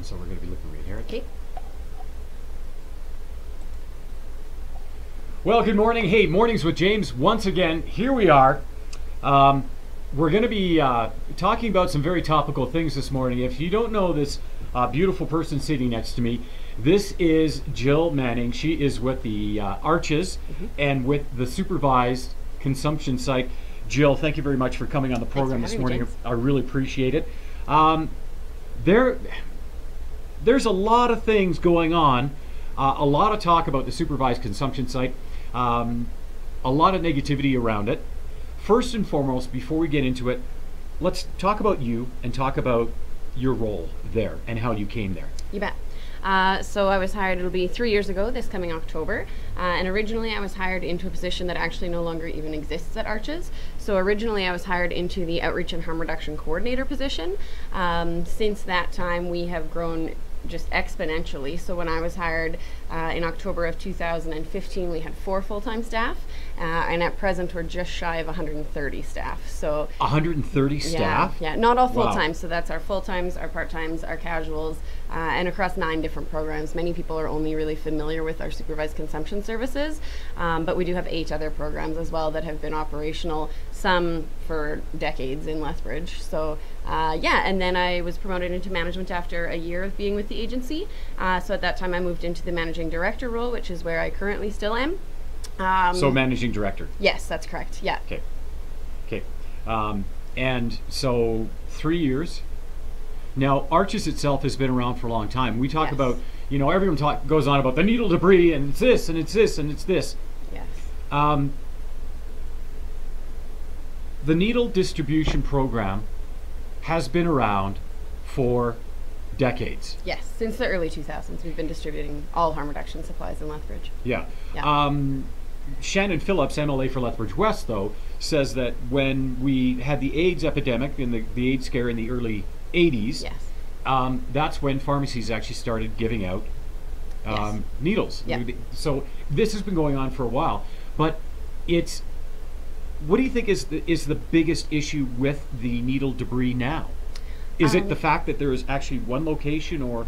and so we're going to be looking right here. Okay. Well, good morning. Hey, Mornings with James. Once again, here we are. We're going to be talking about some very topical things this morning. If you don't know this beautiful person sitting next to me, this is Jill Manning. She is with the Arches and with the Supervised Consumption Site. Jill, thank you very much for coming on the program this morning. I really appreciate it. There's a lot of things going on, a lot of talk about the Supervised Consumption Site, a lot of negativity around it. First and foremost, before we get into it, let's talk about you and talk about your role there and how you came there. You bet. So I was hired, it'll be 3 years ago, this coming October, and originally I was hired into a position that actually no longer even exists at Arches. So originally I was hired into the Outreach and Harm Reduction Coordinator position. Since that time we have grown just exponentially. So when I was hired in October of 2015, we had 4 full-time staff, and at present we're just shy of 130 staff. So 130 staff? Yeah, not all full-time. Wow. So that's our full-times, our part-times, our casuals, and across 9 different programs. Many people are only really familiar with our supervised consumption services, but we do have 8 other programs as well that have been operational, some for decades in Lethbridge. So and then I was promoted into management after a year of being with the agency. So at that time I moved into the managing director role, which is where I currently still am. So managing director? Yes, that's correct, yeah. Okay. And so 3 years. Now, Arches itself has been around for a long time. We talk about, everyone goes on about the needle debris and it's this and it's this and it's this. Yes. The needle distribution program has been around for decades. Yes, since the early 2000s we've been distributing all harm reduction supplies in Lethbridge. Yeah. Shannon Phillips, MLA for Lethbridge West, though, says that when we had the AIDS epidemic and the AIDS scare in the early 80s, that's when pharmacies actually started giving out needles. Yeah. So this has been going on for a while, but what do you think is the biggest issue with the needle debris now? Is it the fact that there is actually one location, or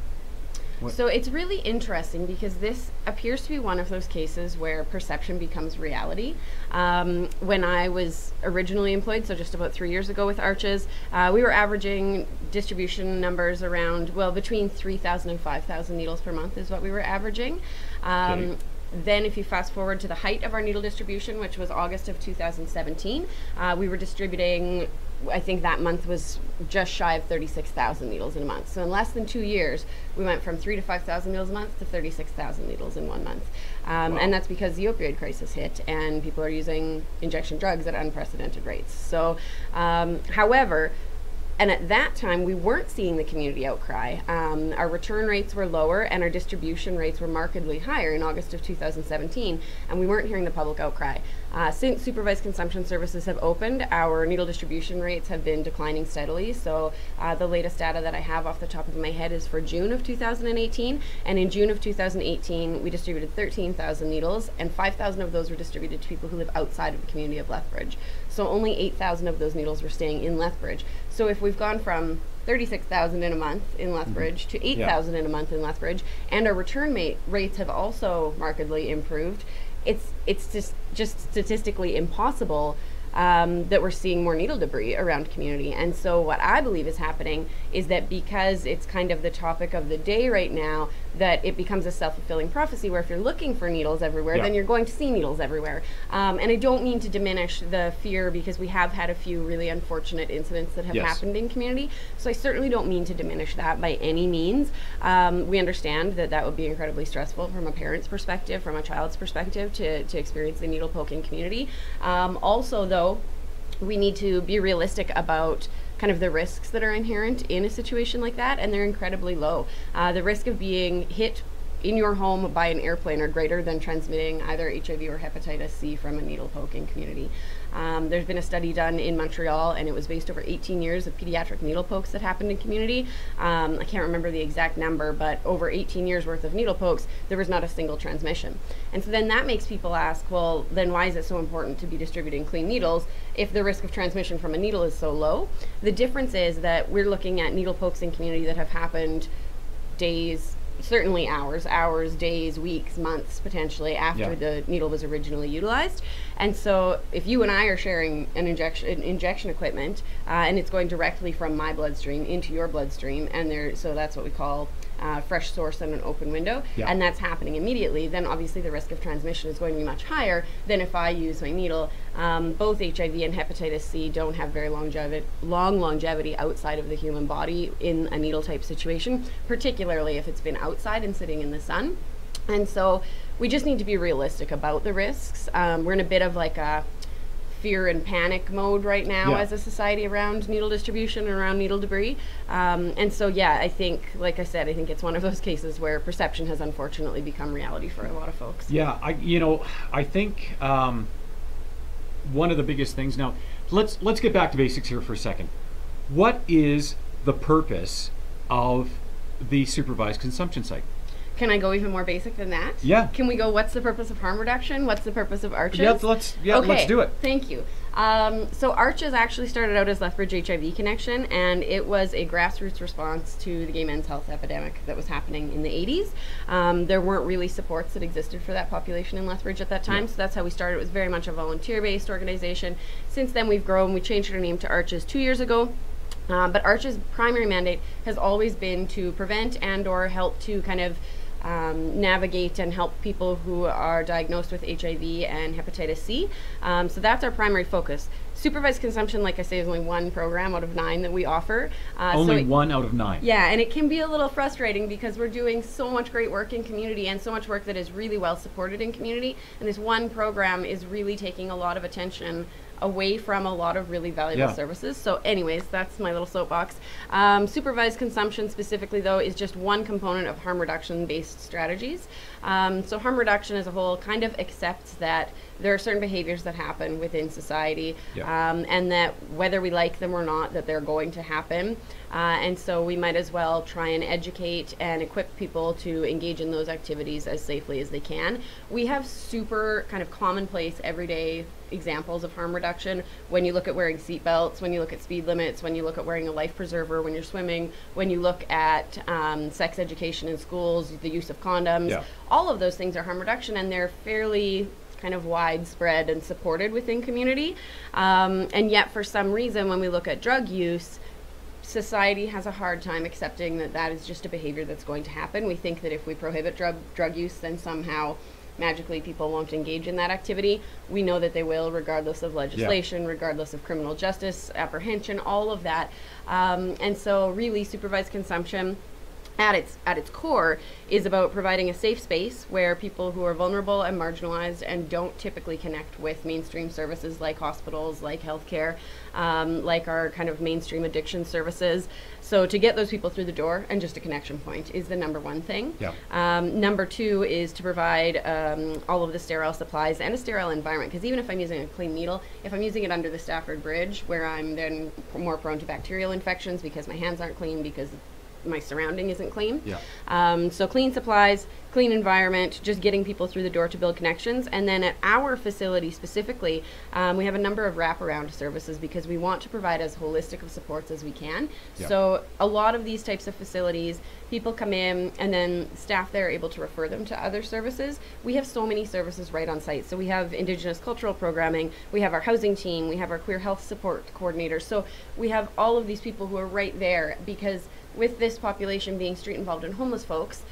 what? So it's really interesting because this appears to be one of those cases where perception becomes reality. When I was originally employed, so just about 3 years ago with Arches, we were averaging distribution numbers around, between 3,000 and 5,000 needles per month is what we were averaging. Okay. Then if you fast forward to the height of our needle distribution, which was August of 2017, we were distributing, I think that month was just shy of 36,000 needles in a month. So in less than 2 years, we went from 3,000 to 5,000 needles a month to 36,000 needles in 1 month. Wow. And that's because the opioid crisis hit and people are using injection drugs at unprecedented rates. So, however, and at that time, we weren't seeing the community outcry. Our return rates were lower and our distribution rates were markedly higher in August of 2017, and we weren't hearing the public outcry. Since supervised consumption services have opened, our needle distribution rates have been declining steadily. So the latest data that I have off the top of my head is for June of 2018, and in June of 2018, we distributed 13,000 needles, and 5,000 of those were distributed to people who live outside of the community of Lethbridge. So only 8,000 of those needles were staying in Lethbridge. So if we've gone from 36,000 in a month in Lethbridge to 8,000 in a month in Lethbridge, and our return rates have also markedly improved, it's just statistically impossible that we're seeing more needle debris around community. And so what I believe is happening is that because it's kind of the topic of the day right now, that it becomes a self-fulfilling prophecy where if you're looking for needles everywhere, then you're going to see needles everywhere. And I don't mean to diminish the fear, because we have had a few really unfortunate incidents that have happened in community. So I certainly don't mean to diminish that by any means. We understand that that would be incredibly stressful from a parent's perspective, from a child's perspective, to experience the needle poking community. Also, though, we need to be realistic about kind of the risks that are inherent in a situation like that, and they're incredibly low. The risk of being hit in your home by an airplane are greater than transmitting either HIV or hepatitis C from a needle poking community. There's been a study done in Montreal, and it was based over 18 years of pediatric needle pokes that happened in community. I can't remember the exact number, but over 18 years worth of needle pokes, there was not a single transmission. And so then that makes people ask, well, then why is it so important to be distributing clean needles if the risk of transmission from a needle is so low? The difference is that we're looking at needle pokes in community that have happened days, certainly hours, days, weeks, months, potentially after the needle was originally utilized. And so if you and I are sharing an injection equipment, and it's going directly from my bloodstream into your bloodstream, and so that's what we call fresh source and an open window, and that's happening immediately, then obviously the risk of transmission is going to be much higher than if I use my needle. Both HIV and hepatitis C don't have very long longevity outside of the human body in a needle type situation, particularly if it's been outside and sitting in the sun. And so we just need to be realistic about the risks. We're in a bit of like a fear and panic mode right now as a society around needle distribution and around needle debris. And so, I think, like I said, I think it's one of those cases where perception has unfortunately become reality for a lot of folks. Yeah, I think one of the biggest things now, let's get back to basics here for a second. What is the purpose of the supervised consumption site? Can I go even more basic than that? Yeah. Can we go, what's the purpose of harm reduction? What's the purpose of ARCHES? Let's do it. Thank you. So ARCHES actually started out as Lethbridge HIV Connection, and it was a grassroots response to the gay men's health epidemic that was happening in the 80s. There weren't really supports that existed for that population in Lethbridge at that time, so that's how we started. It was very much a volunteer-based organization. Since then we've grown. We changed our name to ARCHES 2 years ago. But ARCHES' primary mandate has always been to prevent and or help to kind of navigate and help people who are diagnosed with HIV and hepatitis C. So that's our primary focus. Supervised consumption, like I say, is only one program out of 9 that we offer. Only one out of 9. Yeah, and it can be a little frustrating because we're doing so much great work in community and so much work that is really well supported in community. And this one program is really taking a lot of attention away from a lot of really valuable services. So anyways, that's my little soapbox. Supervised consumption specifically, though, is just one component of harm reduction based strategies. So harm reduction as a whole kind of accepts that there are certain behaviors that happen within society, and that whether we like them or not, that they're going to happen. And so we might as well try and educate and equip people to engage in those activities as safely as they can. We have super kind of commonplace everyday examples of harm reduction when you look at wearing seatbelts, when you look at speed limits, when you look at wearing a life preserver when you're swimming, when you look at sex education in schools, the use of condoms. All of those things are harm reduction, and they're fairly kind of widespread and supported within community. And yet for some reason when we look at drug use, society has a hard time accepting that that is just a behavior that's going to happen. We think that if we prohibit drug use, then somehow magically people won't engage in that activity. We know that they will, regardless of legislation, regardless of criminal justice, apprehension, all of that. And so really supervised consumption at its core is about providing a safe space where people who are vulnerable and marginalized and don't typically connect with mainstream services like hospitals, like healthcare, like our kind of mainstream addiction services. So to get those people through the door and just a connection point is the number one thing. Number 2 is to provide all of the sterile supplies and a sterile environment, because even if I'm using a clean needle, if I'm using it under the Stafford Bridge, where I'm then more prone to bacterial infections because my hands aren't clean, because my surrounding isn't clean. So clean supplies, clean environment, just getting people through the door to build connections. And then at our facility specifically, we have a number of wraparound services because we want to provide as holistic of supports as we can. So a lot of these types of facilities, people come in and then staff there are able to refer them to other services. We have so many services right on site. So we have Indigenous cultural programming, we have our housing team, we have our queer health support coordinators. So we have all of these people who are right there, because with this population being street involved and homeless folks,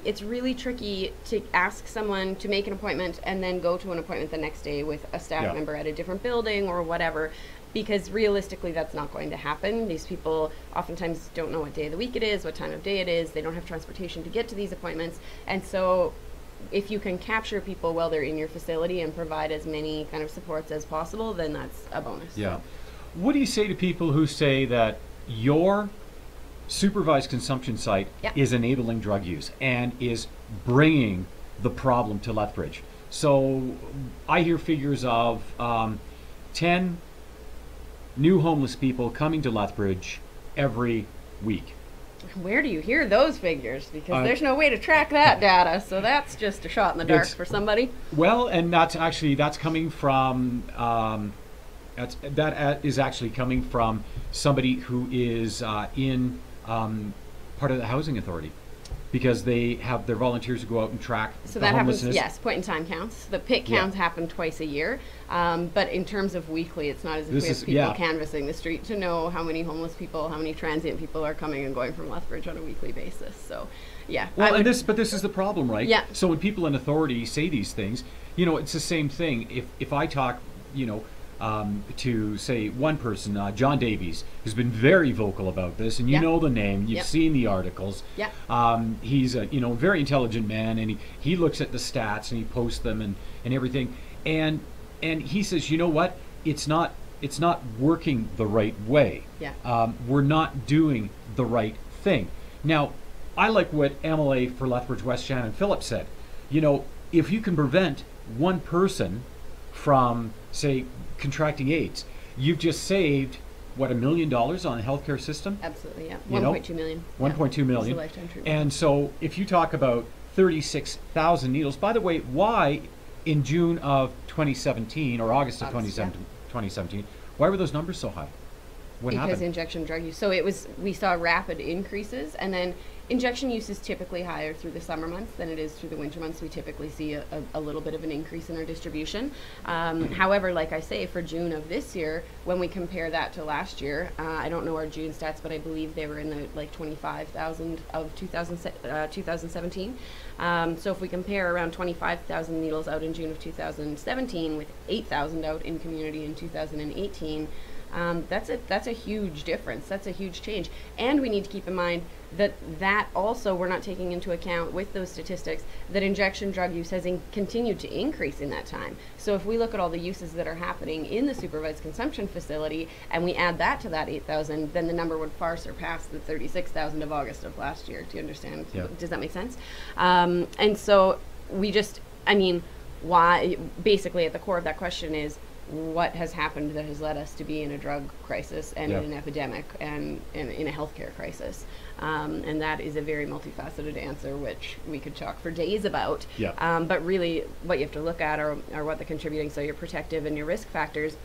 it's really tricky to ask someone to make an appointment and then go to an appointment the next day with a staff member at a different building or whatever, because realistically that's not going to happen. These people oftentimes don't know what day of the week it is, what time of day it is, they don't have transportation to get to these appointments. And so if you can capture people while they're in your facility and provide as many kind of supports as possible, then that's a bonus. What do you say to people who say that your supervised consumption site is enabling drug use and is bringing the problem to Lethbridge? So I hear figures of 10 new homeless people coming to Lethbridge every week. Where do you hear those figures? Because there's no way to track that data, so that's just a shot in the dark for somebody. Well, and that's coming from that is actually coming from somebody who is in part of the housing authority, because they have their volunteers who go out and track So the that happens, homelessness. yes, point in time counts. The PIT counts happen twice a year, but in terms of weekly, it's not as if we have people canvassing the street to know how many homeless people, how many transient people are coming and going from Lethbridge on a weekly basis. So, yeah. Well, but this is the problem, right? Yeah. So when people in authority say these things, you know, it's the same thing. If I talk, you know, to say one person, John Davies, who's been very vocal about this, and you know the name, you've seen the articles. Yeah. He's a very intelligent man, and he looks at the stats and he posts them and everything, and he says, you know what, it's not working the right way. Yeah. We're not doing the right thing. Now, I like what MLA for Lethbridge West, Shannon Phillips, said. You know, if you can prevent one person from, say, contracting AIDS, you've just saved, what, $1 million on the healthcare system? Absolutely, yeah. You know? 1.2 million. 1.2 million. It's a lifetime treatment. And so if you talk about 36,000 needles, by the way, why in June of 2017 or August of 2017, why were those numbers so high? What because happened? injection drug use. So we saw rapid increases, and then injection use is typically higher through the summer months than it is through the winter months. We typically see a little bit of an increase in our distribution. However, like I say, for June of this year, when we compare that to last year, I don't know our June stats, but I believe they were in the like 25,000 of 2017. So if we compare around 25,000 needles out in June of 2017 with 8,000 out in community in 2018, that's a huge difference. That's a huge change. And we need to keep in mind that also we're not taking into account with those statistics that injection drug use has continued to increase in that time. So if we look at all the uses that are happening in the supervised consumption facility and we add that to that 8,000, then the number would far surpass the 36,000 of August of last year. Do you understand? Yeah. Does that make sense? And so why, basically at the core of that question is, what has happened that has led us to be in a drug crisis and in an epidemic and in a healthcare crisis? And that is a very multifaceted answer, which we could talk for days about. Yeah. But really, what you have to look at are what the contributing, so your protective and your risk factors,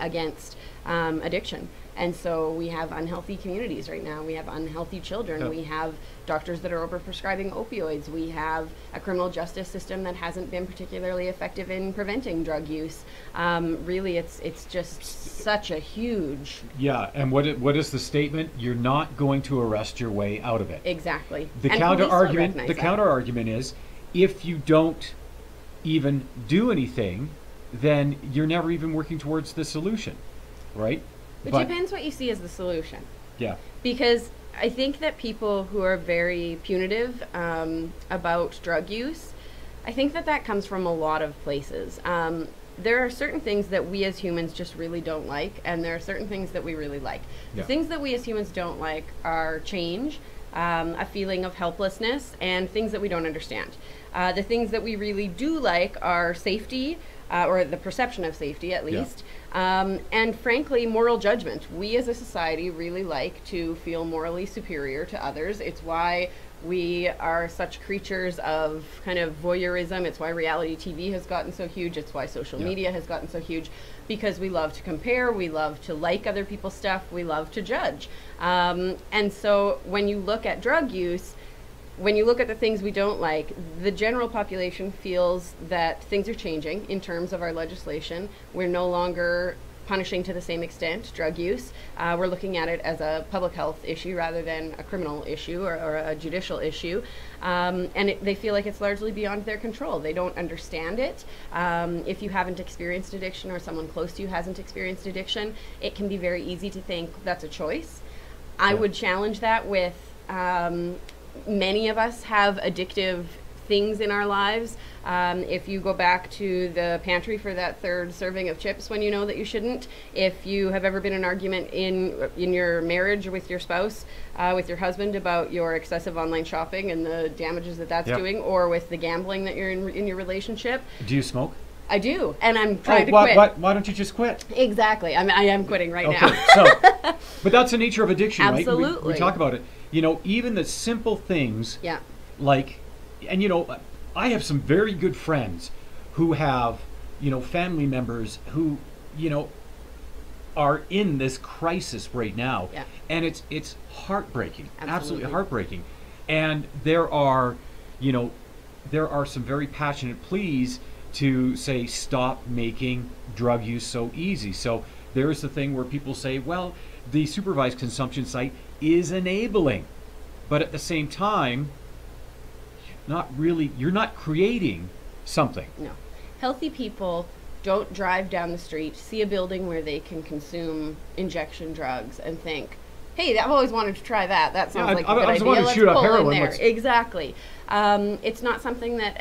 against addiction. And so we have unhealthy communities right now. We have unhealthy children. Yeah. We have doctors that are overprescribing opioids. We have a criminal justice system that hasn't been particularly effective in preventing drug use. Really, it's just such a huge... Yeah, and what is the statement? You're not going to arrest your way out of it. Exactly. The And counter police don't argument. recognize The that. counter argument is, if you don't even do anything, then you're never even working towards the solution, right? It depends what you see as the solution. Yeah. Because I think that people who are very punitive about drug use, I think that comes from a lot of places. There are certain things that we as humans just really don't like, and there are certain things that we really like. Yeah. The things that we as humans don't like are change, a feeling of helplessness, and things that we don't understand. The things that we really do like are safety, or the perception of safety at least, and frankly, moral judgment. We as a society really like to feel morally superior to others. It's why we are such creatures of kind of voyeurism. It's why reality TV has gotten so huge. It's why social media has gotten so huge, because we love to compare, we love to like other people's stuff, we love to judge. And so when you look at drug use, when you look at the things we don't like, the general population feels that things are changing in terms of our legislation. We're no longer punishing to the same extent drug use. We're looking at it as a public health issue rather than a criminal issue or a judicial issue. They feel like it's largely beyond their control. They don't understand it. If you haven't experienced addiction or someone close to you hasn't experienced addiction, it can be very easy to think that's a choice. I would challenge that with many of us have addictive things in our lives. If you go back to the pantry for that third serving of chips when you know that you shouldn't, if you have ever been in an argument in your marriage with your spouse, with your husband about your excessive online shopping and the damages that's doing, or with the gambling that you're in your relationship. Do you smoke? I do, and I'm trying to quit. Why don't you just quit? Exactly. I am quitting right now. So, but that's the nature of addiction, right? Absolutely. We talk about it. You know, even the simple things, Yeah. like, and you know, I have some very good friends who have, you know, family members who, you know, are in this crisis right now, Yeah. and it's heartbreaking, absolutely Absolutely. heartbreaking. And there are, you know, there are some very passionate pleas to say stop making drug use so easy. So there is the thing where people say, well, the supervised consumption site is enabling, but at the same time, you're not creating something. No. Healthy people don't drive down the street, see a building where they can consume injection drugs, and think, hey, I've always wanted to try that. That sounds like a good I was idea. wanting to Let's shoot up pull in heroin. there. Exactly. It's not something that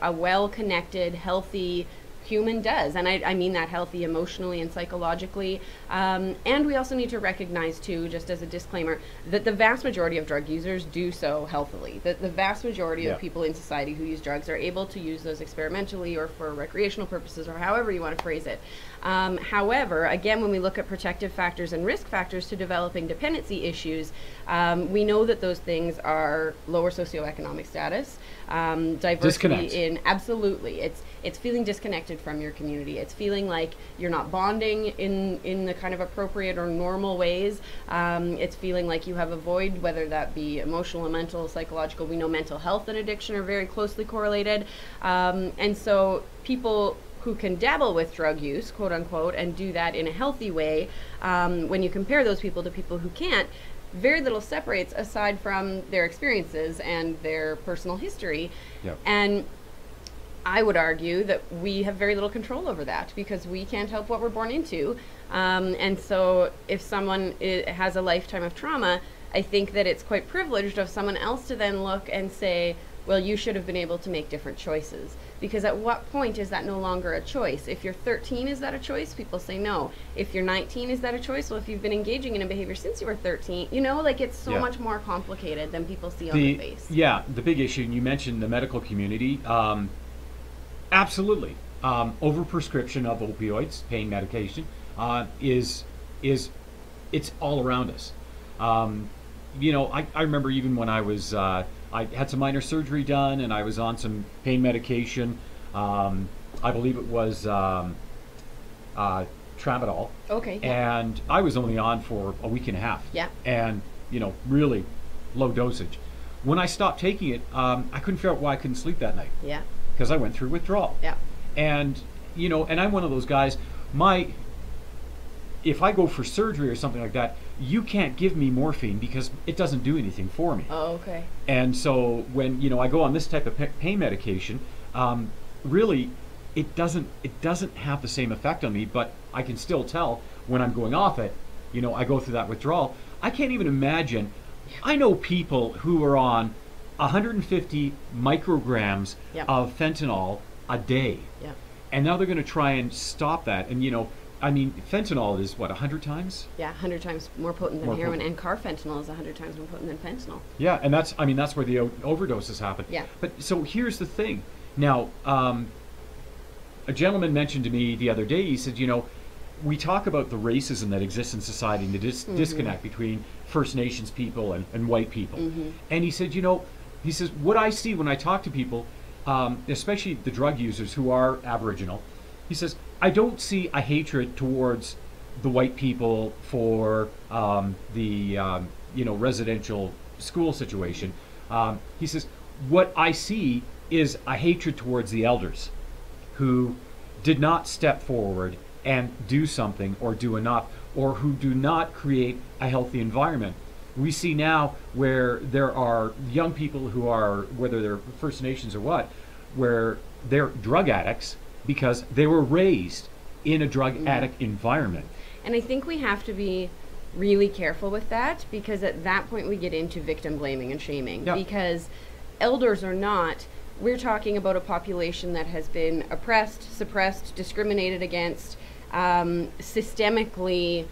a well-connected, healthy human does, and I mean that healthy emotionally and psychologically. And we also need to recognize too, just as a disclaimer, that the vast majority of drug users do so healthily. The vast majority Yeah. of people in society who use drugs are able to use those experimentally or for recreational purposes, or however you want to phrase it. However, again, when we look at protective factors and risk factors to developing dependency issues, we know that those things are lower socioeconomic status, diversity Disconnect. in absolutely. It's feeling disconnected from your community. It's feeling like you're not bonding in the kind of appropriate or normal ways. It's feeling like you have a void, whether that be emotional, mental, psychological. We know mental health and addiction are very closely correlated. And so people who can dabble with drug use, quote unquote, and do that in a healthy way, when you compare those people to people who can't, very little separates aside from their experiences and their personal history. Yep. And I would argue that we have very little control over that because we can't help what we're born into. And so if someone has a lifetime of trauma, I think that it's quite privileged of someone else to then look and say, well, you should have been able to make different choices. Because at what point is that no longer a choice? If you're 13, is that a choice? People say no. If you're 19, is that a choice? Well, if you've been engaging in a behavior since you were 13, you know, like it's so Yeah. much more complicated than people see on the face. Yeah, the big issue, and you mentioned the medical community, absolutely. Overprescription of opioids, pain medication, is it's all around us. You know, I remember even when I was I had some minor surgery done, and I was on some pain medication. I believe it was Tramadol. Okay. Yeah. And I was only on for a week and a half. Yeah. And, you know, really low dosage. When I stopped taking it, I couldn't figure out why I couldn't sleep that night Yeah. because I went through withdrawal. Yeah. And, you know, and I'm one of those guys, if I go for surgery or something like that, you can't give me morphine because it doesn't do anything for me. Oh, okay. And so when, you know, I go on this type of pain medication, really it doesn't have the same effect on me, but I can still tell when I'm going off it, you know, I go through that withdrawal. I can't even imagine. I know people who are on 150 micrograms Yep. of fentanyl a day. Yeah. And now they're going to try and stop that. And, you know, I mean, fentanyl is what, 100 times? Yeah, 100 times more potent than More heroin, potent. and carfentanil is 100 times more potent than fentanyl. Yeah, and that's where the overdoses happen. Yeah. But so here's the thing. Now, a gentleman mentioned to me the other day, he said, you know, we talk about the racism that exists in society and the disconnect between First Nations people and white people. And he said, you know, he says, what I see when I talk to people, especially the drug users who are Aboriginal, he says, I don't see a hatred towards the white people for the you know, residential school situation. He says, what I see is a hatred towards the elders who did not step forward and do something or do enough, or who do not create a healthy environment. We see now where there are young people who are, whether they're First Nations or what, where they're drug addicts because they were raised in a drug addict environment. And I think we have to be really careful with that, because at that point we get into victim blaming and shaming. Yeah. Because elders or not, we're talking about a population that has been oppressed, suppressed, discriminated against, systemically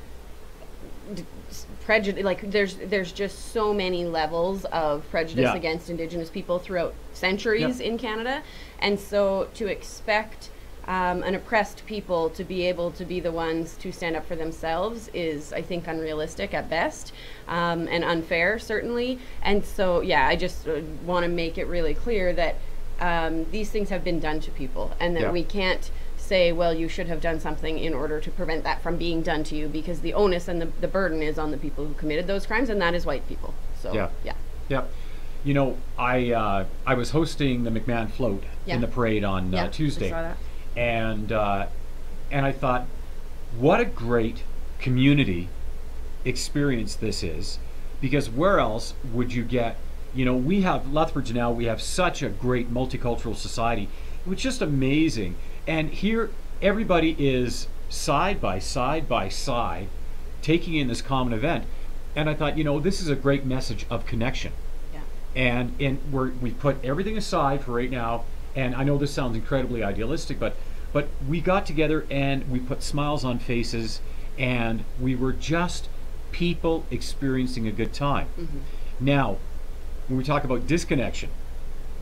prejudice. Like there's just so many levels of prejudice Yeah. against Indigenous people throughout centuries in Canada, and so to expect an oppressed people to be able to be the ones to stand up for themselves is, I think, unrealistic at best, and unfair, certainly. And so, yeah, I just want to make it really clear that these things have been done to people, and that Yeah. we can't say, well, you should have done something in order to prevent that from being done to you, because the onus and the burden is on the people who committed those crimes, and that is white people. So yeah. You know, I was hosting the McMahon float in the parade on Tuesday, I saw that. And I thought, what a great community experience this is, because where else would you get, you know, we have Lethbridge now, we have such a great multicultural society. It was just amazing. And here everybody is side by side by side taking in this common event. And I thought, you know, this is a great message of connection. And we put everything aside for right now, and I know this sounds incredibly idealistic, but we got together and we put smiles on faces, and we were just people experiencing a good time. Mm-hmm. Now, when we talk about disconnection,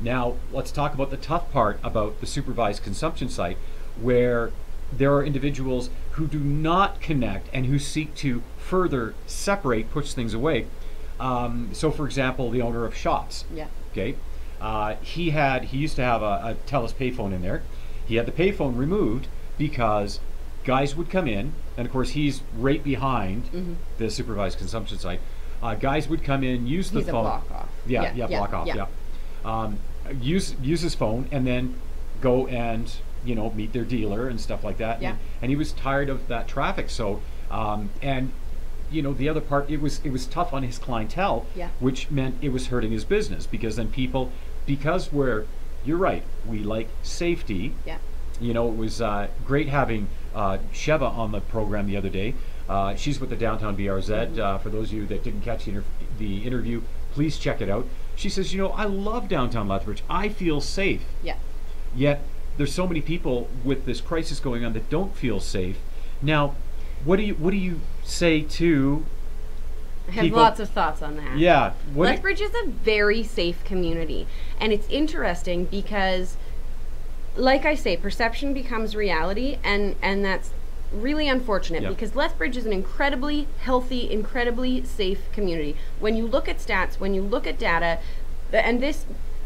now let's talk about the tough part about the supervised consumption site, where there are individuals who do not connect and who seek to further separate, push things away. So, for example, the owner of Shots. Yeah. Okay. He used to have a TELUS payphone in there. He had the payphone removed because guys would come in, and of course he's right behind the supervised consumption site. Guys would come in, use the He's phone. a block off. Block off. Yeah. Use his phone, and then go and meet their dealer and stuff like that. Yeah. And he was tired of that traffic. So and the other part, it was tough on his clientele, which meant it was hurting his business, because then because you're right, we like safety. Yeah. It was great having Sheva on the program the other day. She's with the Downtown BRZ. For those of you that didn't catch the interview, please check it out. She says, I love downtown Lethbridge. I feel safe. Yeah. Yet there's so many people with this crisis going on that don't feel safe. Now, what do you say to I have people? Lots of thoughts on that. Yeah. Lethbridge is a very safe community, and it's interesting because, like I say, perception becomes reality, and that's really unfortunate, because Lethbridge is an incredibly healthy, incredibly safe community. When you look at stats, when you look at data,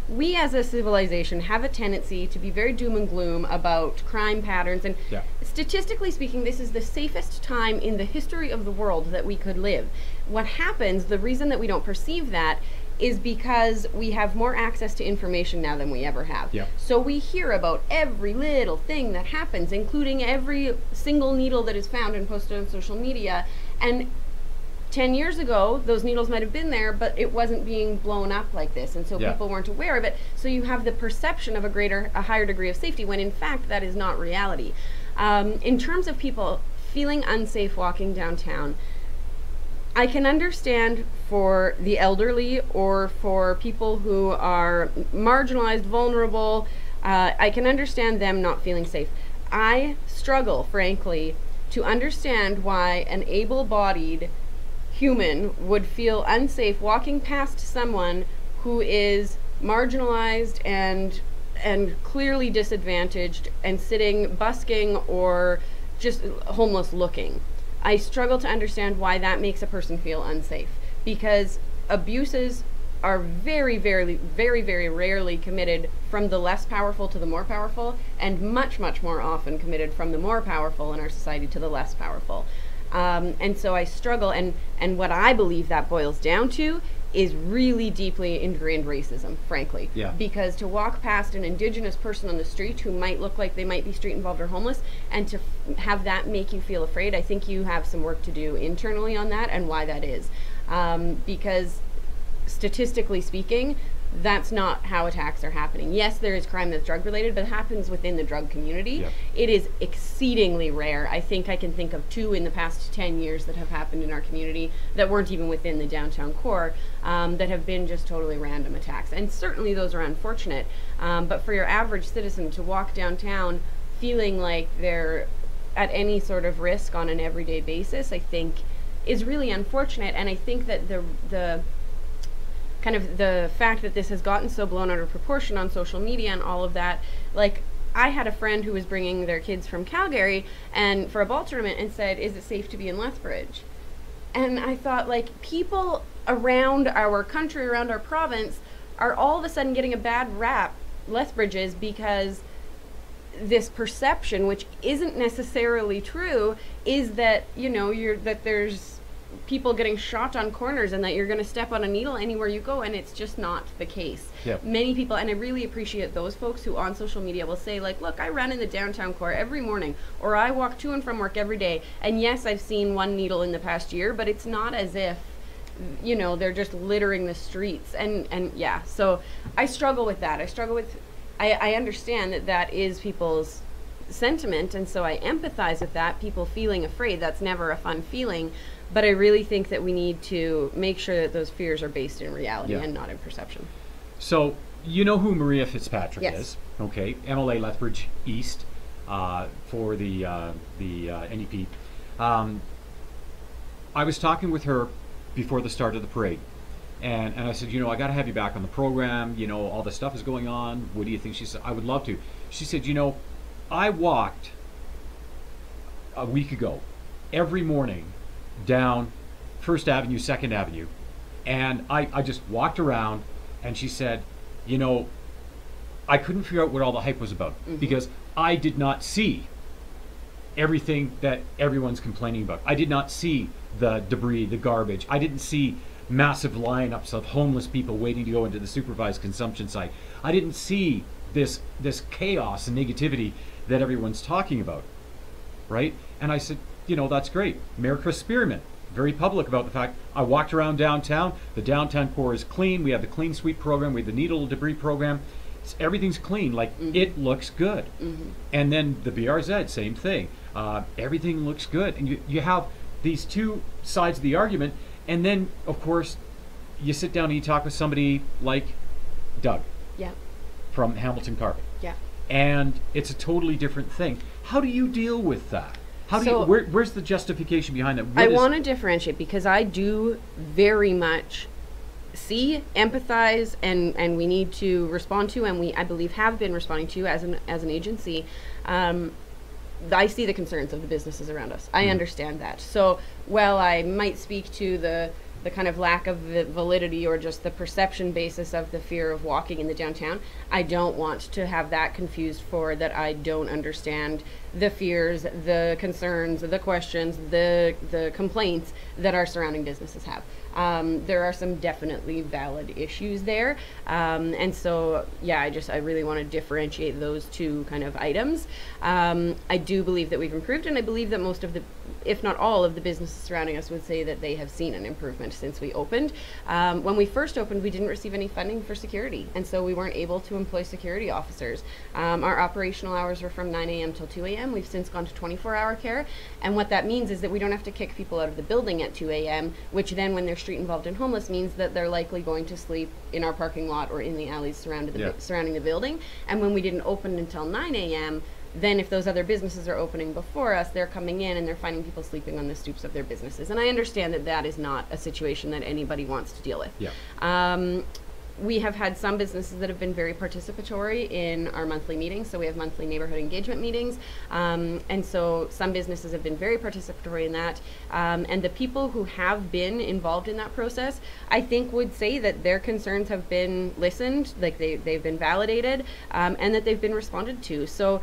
we as a civilization have a tendency to be very doom and gloom about crime patterns, and statistically speaking, this is the safest time in the history of the world that we could live. What happens, the reason that we don't perceive that, is because we have more access to information now than we ever have. Yeah. So we hear about every little thing that happens, including every single needle that is found and posted on social media. And 10 years ago, those needles might have been there, but it wasn't being blown up like this, and so people weren't aware of it. So you have the perception of a higher degree of safety, when in fact that is not reality. In terms of people feeling unsafe walking downtown, I can understand for the elderly or for people who are marginalized, vulnerable, I can understand them not feeling safe. I struggle, frankly, to understand why an able-bodied human would feel unsafe walking past someone who is marginalized and clearly disadvantaged and sitting busking or just homeless looking. I struggle to understand why that makes a person feel unsafe, because abuses are very, very, very, very rarely committed from the less powerful to the more powerful, and much, much more often committed from the more powerful in our society to the less powerful. And so I struggle, and what I believe that boils down to is really deeply ingrained racism, frankly. Yeah. Because to walk past an Indigenous person on the street who might look like they might be street involved or homeless, and to have that make you feel afraid, I think you have some work to do internally on that, and why that is. Because statistically speaking, that's not how attacks are happening. Yes, there is crime that's drug related, but it happens within the drug community. Yep. It is exceedingly rare. I think I can think of 2 in the past 10 years that have happened in our community that weren't even within the downtown core, that have been just totally random attacks. And certainly those are unfortunate. But for your average citizen to walk downtown feeling like they're at any sort of risk on an everyday basis, I think is really unfortunate. And I think that the kind of the fact that this has gotten so blown out of proportion on social media and all of that, like, I had a friend who was bringing their kids from Calgary and for a ball tournament and said, is it safe to be in Lethbridge? And I thought, like, people around our country, around our province, are all of a sudden getting a bad rap, Lethbridge is, because this perception, which isn't necessarily true, is that that there's people getting shot on corners and that you're going to step on a needle anywhere you go, and it's just not the case. Yep. Many people, and I really appreciate those folks who on social media will say, like, look, I run in the downtown core every morning, or I walk to and from work every day, and yes, I've seen one needle in the past year, but it's not as if they're just littering the streets. And yeah, so I struggle with that. I understand that is people's sentiment, and so I empathize with that, people feeling afraid. That's never a fun feeling, but I really think that we need to make sure that those fears are based in reality and not in perception. So you know who Maria Fitzpatrick Yes. is, okay? MLA Lethbridge East for the NEP. I was talking with her before the start of the parade, and I said, I got to have you back on the program. All this stuff is going on. What do you think? She said, I would love to. She said, I walked a week ago every morning down First Avenue, Second Avenue, and I just walked around, and she said, I couldn't figure out what all the hype was about because I did not see everything that everyone's complaining about. I did not see the debris, the garbage. I didn't see massive lineups of homeless people waiting to go into the supervised consumption site. I didn't see this chaos and negativity that everyone's talking about, right? And I said, that's great. Mayor Chris Spearman, very public about the fact, I walked around downtown. The downtown core is clean. We have the clean sweep program. We have the needle debris program. Everything's clean. Like, it looks good. And then the BRZ, same thing. Everything looks good. And you have these two sides of the argument. And then, of course, you sit down and you talk with somebody like Doug from Hamilton Carpet. Yeah. And it's a totally different thing. How do you deal with that? Where's the justification behind it? I want to differentiate because I do very much see, empathize, and we need to respond to, and I believe have been responding to as an agency. I see the concerns of the businesses around us. I understand that. So while I might speak to the kind of lack of validity or just the perception basis of the fear of walking in the downtown, I don't want to have that confused for that I don't understand the fears, the concerns, the questions, the complaints that our surrounding businesses have. There are some definitely valid issues there. And so, yeah, I really want to differentiate those two kind of items. I do believe that we've improved, and I believe that most of the, if not all of the businesses surrounding us would say that they have seen an improvement since we opened. When we first opened, we didn't receive any funding for security, and so we weren't able to employ security officers. Our operational hours were from 9 a.m. till 2 a.m. We've since gone to 24-hour care, and what that means is that we don't have to kick people out of the building at 2 a.m., which then when they're street involved and homeless means that they're likely going to sleep in our parking lot or in the alleys surrounding the building. And when we didn't open until 9 a.m., then if those other businesses are opening before us, they're coming in and they're finding people sleeping on the stoops of their businesses. And I understand that that is not a situation that anybody wants to deal with. Yeah. We have had some businesses that have been very participatory in our monthly meetings. So we have monthly neighborhood engagement meetings. And so some businesses have been very participatory in that. And the people who have been involved in that process, I think would say that their concerns have been listened, like they've been validated, and that they've been responded to. So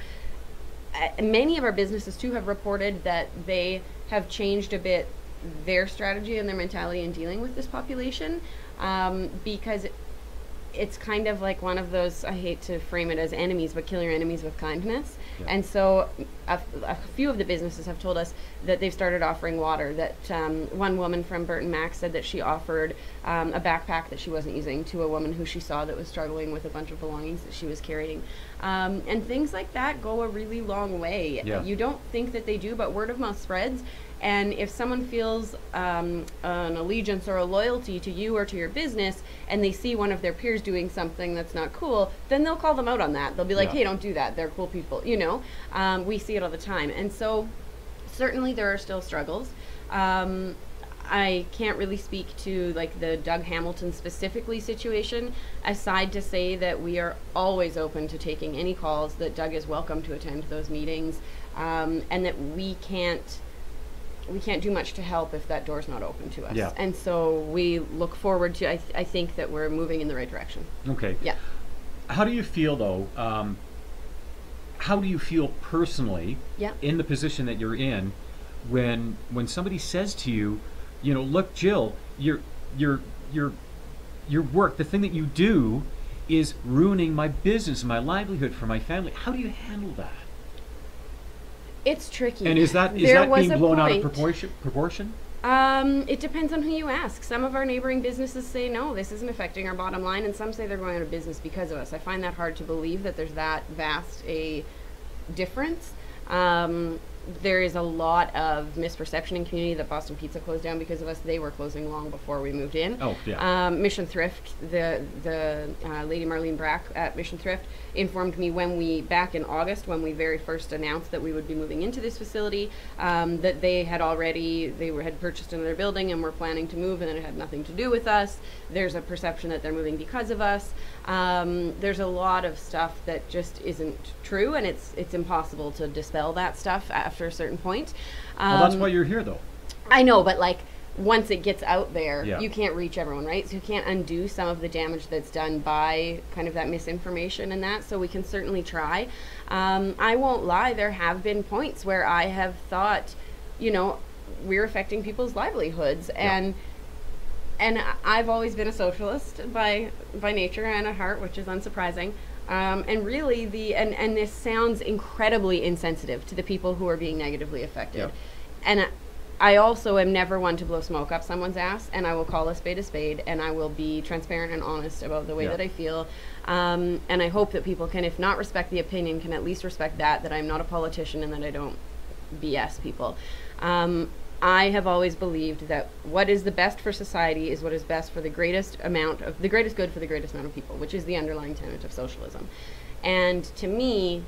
many of our businesses too have reported that they have changed a bit their strategy and their mentality in dealing with this population, because it's kind of like one of those, I hate to frame it as enemies, but kill your enemies with kindness. Yeah. And so a few of the businesses have told us that they've started offering water. That one woman from Burton Max said that she offered a backpack that she wasn't using to a woman who she saw that was struggling with a bunch of belongings that she was carrying. And things like that go a really long way. Yeah. You don't think that they do, but word of mouth spreads. And if someone feels an allegiance or a loyalty to you or to your business, and they see one of their peers doing something that's not cool, then they'll call them out on that. They'll be like, hey, don't do that. They're cool people, we see it all the time. And so certainly there are still struggles. I can't really speak to like the Doug Hamilton specifically situation, aside to say that we are always open to taking any calls, that Doug is welcome to attend those meetings, and that we can't do much to help if that door's not open to us. Yeah. And so we look forward to, I think that we're moving in the right direction. Okay. Yeah. How do you feel though, how do you feel personally Yeah. in the position that you're in when somebody says to you, you know, look, Jill, your work, the thing that you do, is ruining my business, my livelihood for my family. How do you handle that? It's tricky. And is that being blown out of proportion? It depends on who you ask. Some of our neighboring businesses say, no, this isn't affecting our bottom line, and some say they're going out of business because of us. I find that hard to believe that there's that vast a difference. There is a lot of misperception in community that Boston Pizza closed down because of us. They were closing long before we moved in. Oh, yeah. Mission Thrift, the lady Marlene Brack at Mission Thrift informed me back in August, when we very first announced that we would be moving into this facility, that they had purchased another building and were planning to move, and it had nothing to do with us. There's a perception that they're moving because of us. There's a lot of stuff that just isn't true, and it's impossible to dispel that stuff after a certain point. Well, that's why you're here, though. I know, but like, once it gets out there, Yeah. you can't reach everyone, right? So you can't undo some of the damage that's done by kind of that misinformation and that, so we can certainly try. I won't lie, there have been points where I have thought, you know, we're affecting people's livelihoods, and I've always been a socialist by nature and at heart, which is unsurprising. And really, and this sounds incredibly insensitive to the people who are being negatively affected. Yep. And I also am never one to blow smoke up someone's ass, and I will call a spade, and I will be transparent and honest about the way that I feel. And I hope that people can, if not respect the opinion, can at least respect that I'm not a politician and that I don't BS people. I have always believed that what is the best for society is what is best for the greatest good for the greatest amount of people, which is the underlying tenet of socialism. And to me,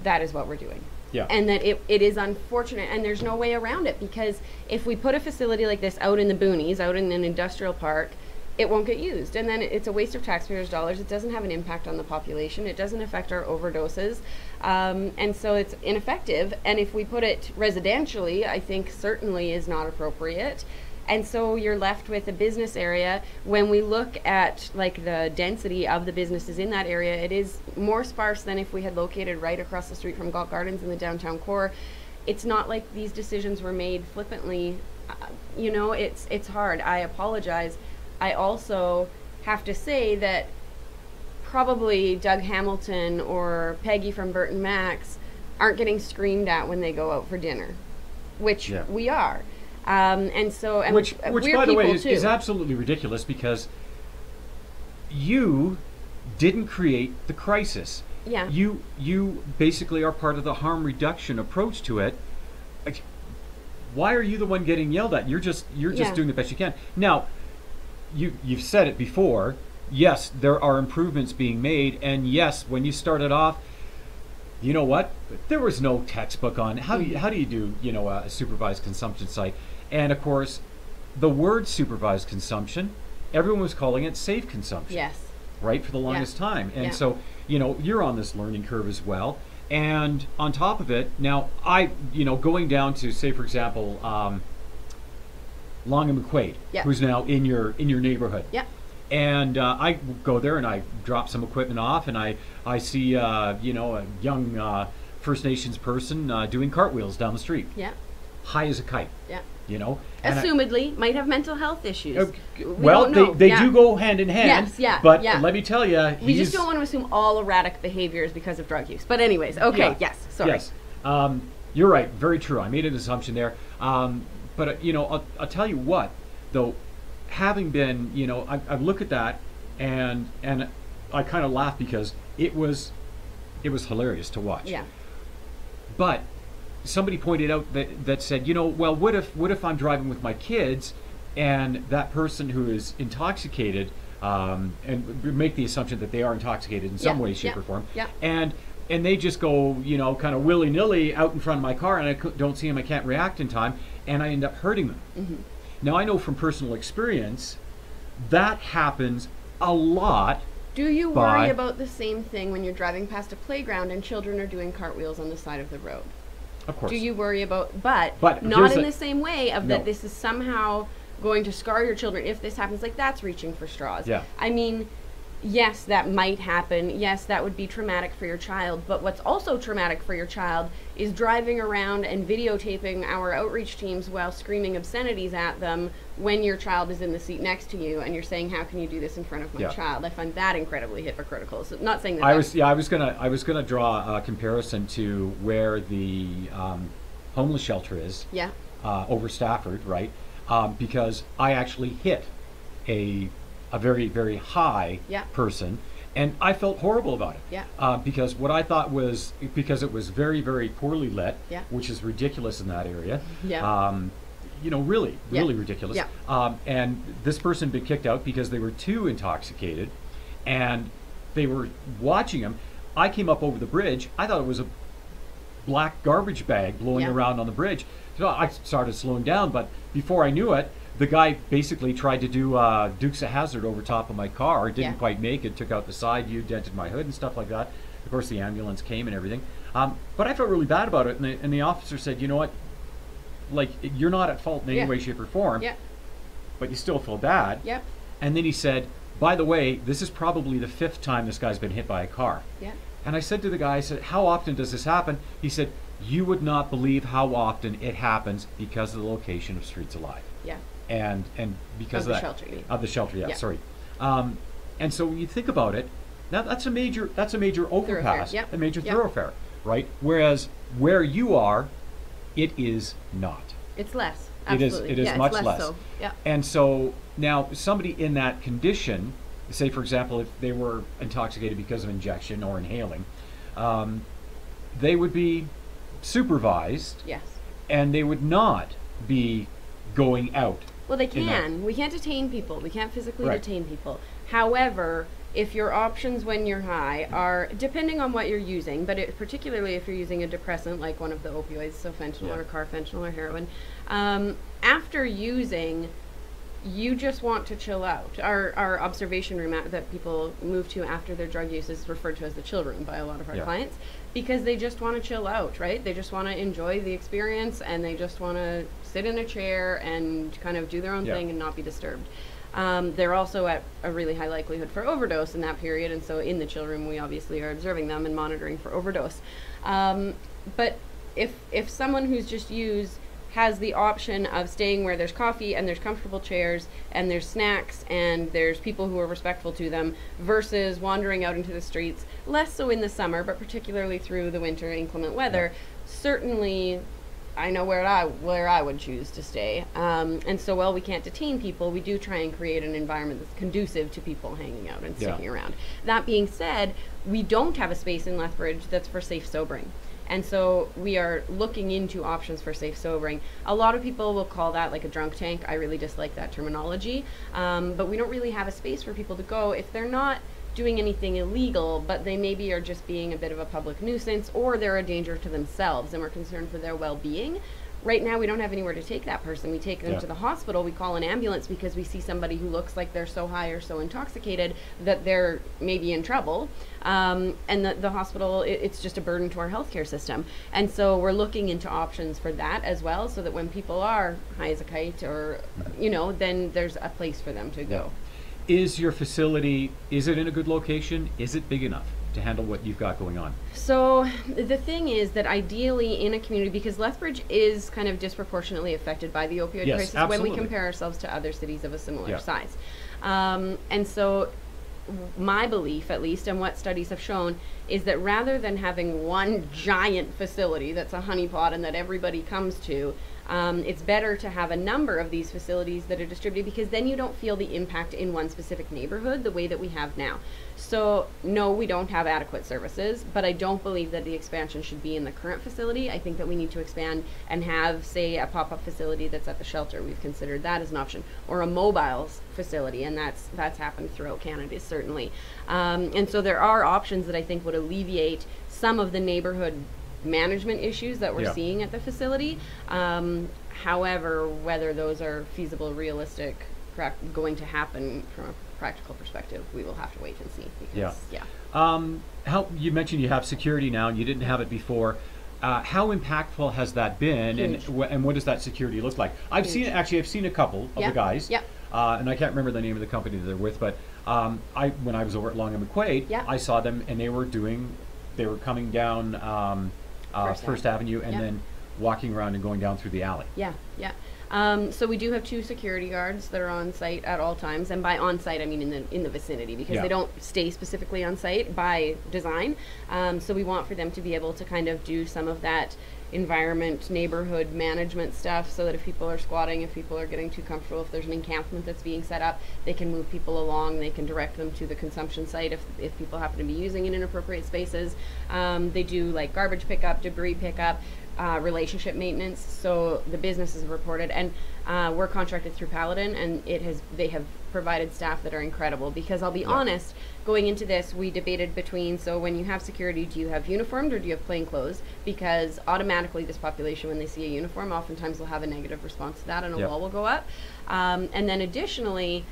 that is what we're doing. Yeah. And that it is unfortunate, and there's no way around it, because if we put a facility like this out in the boonies, out in an industrial park, it won't get used, and then it's a waste of taxpayers' dollars. It doesn't have an impact on the population. It doesn't affect our overdoses, and so it's ineffective. And if we put it residentially, I think certainly is not appropriate. And so you're left with a business area. When we look at like the density of the businesses in that area, it is more sparse than if we had located right across the street from Galt Gardens in the downtown core. It's not like these decisions were made flippantly. You know, it's hard. I apologize. I also have to say that probably Doug Hamilton or Peggy from Burton Max aren't getting screamed at when they go out for dinner, which we are. And so, and which we're by the way, people is absolutely ridiculous, because you didn't create the crisis. Yeah. You basically are part of the harm reduction approach to it. Like, why are you the one getting yelled at? You're just doing the best you can. Now, you've said it before. Yes, there are improvements being made, and yes, when you started off, you know what? There was no textbook on how do you do a supervised consumption site, and of course, the word supervised consumption, everyone was calling it safe consumption. Yes. Right, for the longest time, and so you're on this learning curve as well. And on top of it, now going down to, say, for example, Long and McQuaid, who's now in your neighborhood. Yeah. And I go there and I drop some equipment off, and I see a young First Nations person doing cartwheels down the street. Yeah. High as a kite. Yeah. Assumedly might have mental health issues. Well, they do go hand in hand. Yes, yeah. But let me tell you, we just don't want to assume all erratic behavior is because of drug use. But anyways, okay, yes, sorry. Yes, you're right. Very true. I made an assumption there. But I'll tell you what, though, having been, I look at that and I kind of laugh because it was hilarious to watch. Yeah. But somebody pointed out that said, well, what if I'm driving with my kids and that person who is intoxicated, and make the assumption that they are intoxicated in some way, shape, or form, and they just go, kind of willy-nilly out in front of my car, and I don't see them, I can't react in time, and I end up hurting them. Mm-hmm. Now, I know from personal experience that happens a lot. Do you worry about the same thing when you're driving past a playground and children are doing cartwheels on the side of the road? Of course. Do you worry about, but not in the same way of that this is somehow going to scar your children if this happens, like that's reaching for straws. Yeah. I mean, yes, that might happen. Yes, that would be traumatic for your child. But what's also traumatic for your child is driving around and videotaping our outreach teams while screaming obscenities at them when your child is in the seat next to you and you're saying, how can you do this in front of my child? I find that incredibly hypocritical. So not saying that I was gonna draw a comparison to where the homeless shelter is. Yeah. Over Stafford, right? Because I actually hit a very, very high person, and I felt horrible about it. Yeah. Because what I thought was, because it was very, very poorly lit, yeah. which is ridiculous in that area. Yeah. You know, really, really ridiculous. Yeah. And this person been kicked out because they were too intoxicated, and they were watching him. I came up over the bridge. I thought it was a black garbage bag blowing around on the bridge. So I started slowing down, but before I knew it, the guy basically tried to do Dukes of Hazzard over top of my car. Didn't quite make it. Took out the side view, dented my hood and stuff like that. Of course, the ambulance came and everything. But I felt really bad about it, and the officer said, you know what? Like, you're not at fault in any way, shape, or form, but you still feel bad. Yep. And then he said, by the way, this is probably the 5th time this guy's been hit by a car. Yeah. And I said to the guy, I said, how often does this happen? He said, you would not believe how often it happens because of the location of Streets Alive. Yeah. And because of of that. Shelter, you mean. Of the shelter, sorry. And so when you think about it, that's a major overpass, a major thoroughfare, right? Whereas where you are, it is not. It's less. Absolutely. It is much less. So. Yeah. And so now somebody in that condition, say for example, if they were intoxicated because of injection or inhaling, they would be supervised. Yes. And they would not be going out. Well, they can. We can't detain people. We can't physically detain people. However, if your options when you're high are, depending on what you're using, but particularly if you're using a depressant like one of the opioids, so fentanyl or carfentanil or heroin, after using, you just want to chill out. Our observation room that people move to after their drug use is referred to as the chill room by a lot of our clients, because they just want to chill out, right? They just want to enjoy the experience, and they just want to sit in a chair and kind of do their own thing and not be disturbed. They're also at a really high likelihood for overdose in that period, and so in the chill room we obviously are observing them and monitoring for overdose. But if someone who's just used has the option of staying where there's coffee and there's comfortable chairs and there's snacks and there's people who are respectful to them, versus wandering out into the streets, less so in the summer, but particularly through the winter inclement weather, certainly I know where I would choose to stay. And so while we can't detain people, we do try and create an environment that's conducive to people hanging out and sticking around. That being said, we don't have a space in Lethbridge that's for safe sobering. And so we are looking into options for safe sobering. A lot of people will call that like a drunk tank. I really dislike that terminology. But we don't really have a space for people to go if they're not doing anything illegal, but they maybe are just being a bit of a public nuisance, or they're a danger to themselves and we're concerned for their well-being. Right now we don't have anywhere to take that person. We take them to the hospital, we call an ambulance because we see somebody who looks like they're so high or so intoxicated that they're maybe in trouble. And the hospital, it's just a burden to our healthcare system. And so we're looking into options for that as well, so that when people are high as a kite or, you know, then there's a place for them to go. Is your facility, is it in a good location? Is it big enough to handle what you've got going on? So the thing is that ideally in a community, because Lethbridge is kind of disproportionately affected by the opioid crisis when we compare ourselves to other cities of a similar size. And so my belief, at least, and what studies have shown, is that rather than having one giant facility that's a honeypot and that everybody comes to, it's better to have a number of these facilities that are distributed, because then you don't feel the impact in one specific neighborhood the way that we have now. So no, we don't have adequate services, but I don't believe that the expansion should be in the current facility. I think that we need to expand and have, say, a pop-up facility that's at the shelter. We've considered that as an option, or a mobiles facility, and that's happened throughout Canada, certainly. And so there are options that I think would alleviate some of the neighborhood management issues that we're seeing at the facility. However, whether those are feasible, realistic, going to happen from a practical perspective, we will have to wait and see. Because, how you mentioned you have security now, and you didn't have it before. How impactful has that been, and what does that security look like? I've seen a couple of the guys. and I can't remember the name of the company that they're with, but when I was over at Long and McQuaid, Yeah. I saw them, and they were coming down First Avenue, and Yeah. then walking around and going down through the alley. Yeah, yeah. So we do have 2 security guards that are on site at all times, and by on site I mean in the vicinity, because Yeah. they don't stay specifically on site by design. So we want for them to be able to kind of do some of that environment, neighborhood management stuff, so that if people are squatting, if people are getting too comfortable, if there's an encampment that's being set up, they can move people along, they can direct them to the consumption site if people happen to be using in inappropriate spaces. They do like garbage pickup, debris pickup, relationship maintenance. So the business is reported, and we're contracted through Paladin, and they have provided staff that are incredible. Because I'll be honest, going into this, we debated between, so when you have security, do you have uniformed or do you have plain clothes? Because automatically this population, when they see a uniform, oftentimes they'll have a negative response to that, and a Yep. wall will go up. And then additionally,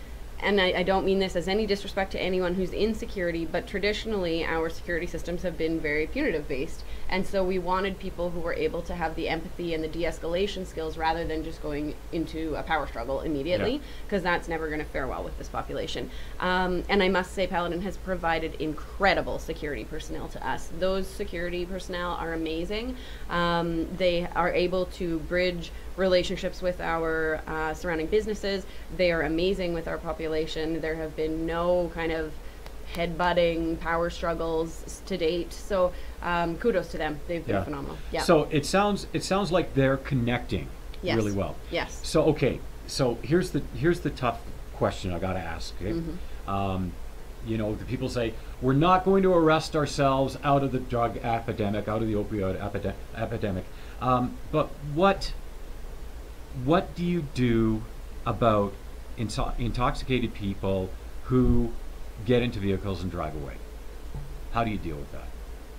and I don't mean this as any disrespect to anyone who's in security, but traditionally our security systems have been very punitive based. And so we wanted people who were able to have the empathy and the de-escalation skills rather than just going into a power struggle immediately, because that's never going to fare well with this population. And I must say Paladin has provided incredible security personnel to us. Those security personnel are amazing. They are able to bridge relationships with our surrounding businesses. They are amazing with our population. There have been no kind of headbutting power struggles to date. So kudos to them. They've been phenomenal. Yeah. So it sounds like they're connecting Yes. really well. Yes. So okay. So here's the tough question I got to ask. Okay? You know, the people say we're not going to arrest ourselves out of the drug epidemic, out of the opioid epidemic. But what do you do about intoxicated people who get into vehicles and drive away? How do you deal with that?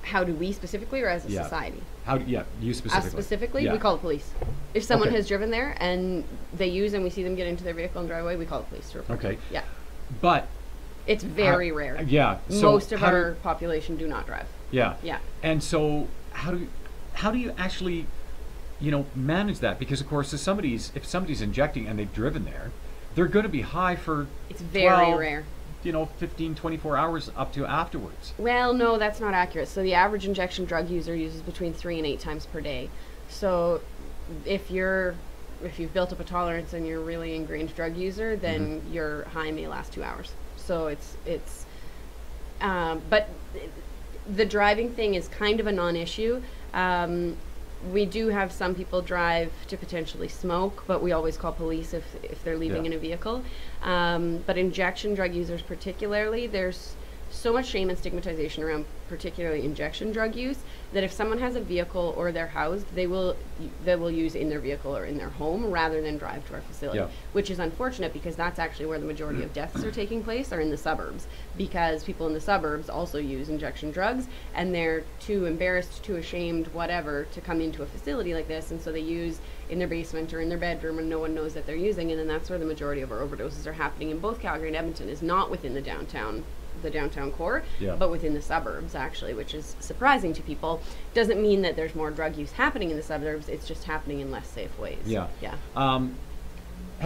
How do we specifically, or as a society? You specifically. Us specifically, Yeah. we call the police. If someone Okay. has driven there and they use and we see them get into their vehicle and drive away, we call the police to report. Okay. Yeah. But It's very rare. yeah. So Most of how do- our population do not drive. Yeah. Yeah. And so how do you actually, manage that? Because of course, if somebody's injecting and they've driven there, they're going to be high for It's very rare. 15, 24 hours up to afterwards. Well, no, that's not accurate. So the average injection drug user uses between 3 and 8 times per day. So if you've built up a tolerance and you're a really ingrained drug user, then your high may last 2 hours. So but the driving thing is kind of a non-issue. We do have some people drive to potentially smoke, but we always call police if they're leaving in a vehicle. But injection drug users particularly, there's so much shame and stigmatization around particularly injection drug use that if someone has a vehicle or they're housed, they will use in their vehicle or in their home rather than drive to our facility, which is unfortunate because that's actually where the majority of deaths are taking place, are in the suburbs, because people in the suburbs also use injection drugs and they're too embarrassed, too ashamed, whatever, to come into a facility like this, and so they use in their basement or in their bedroom and no one knows that they're using, and then that's where the majority of our overdoses are happening in both Calgary and Edmonton, is not within the downtown core, but within the suburbs actually, which is surprising to people. Doesn't mean that there's more drug use happening in the suburbs, it's just happening in less safe ways. Have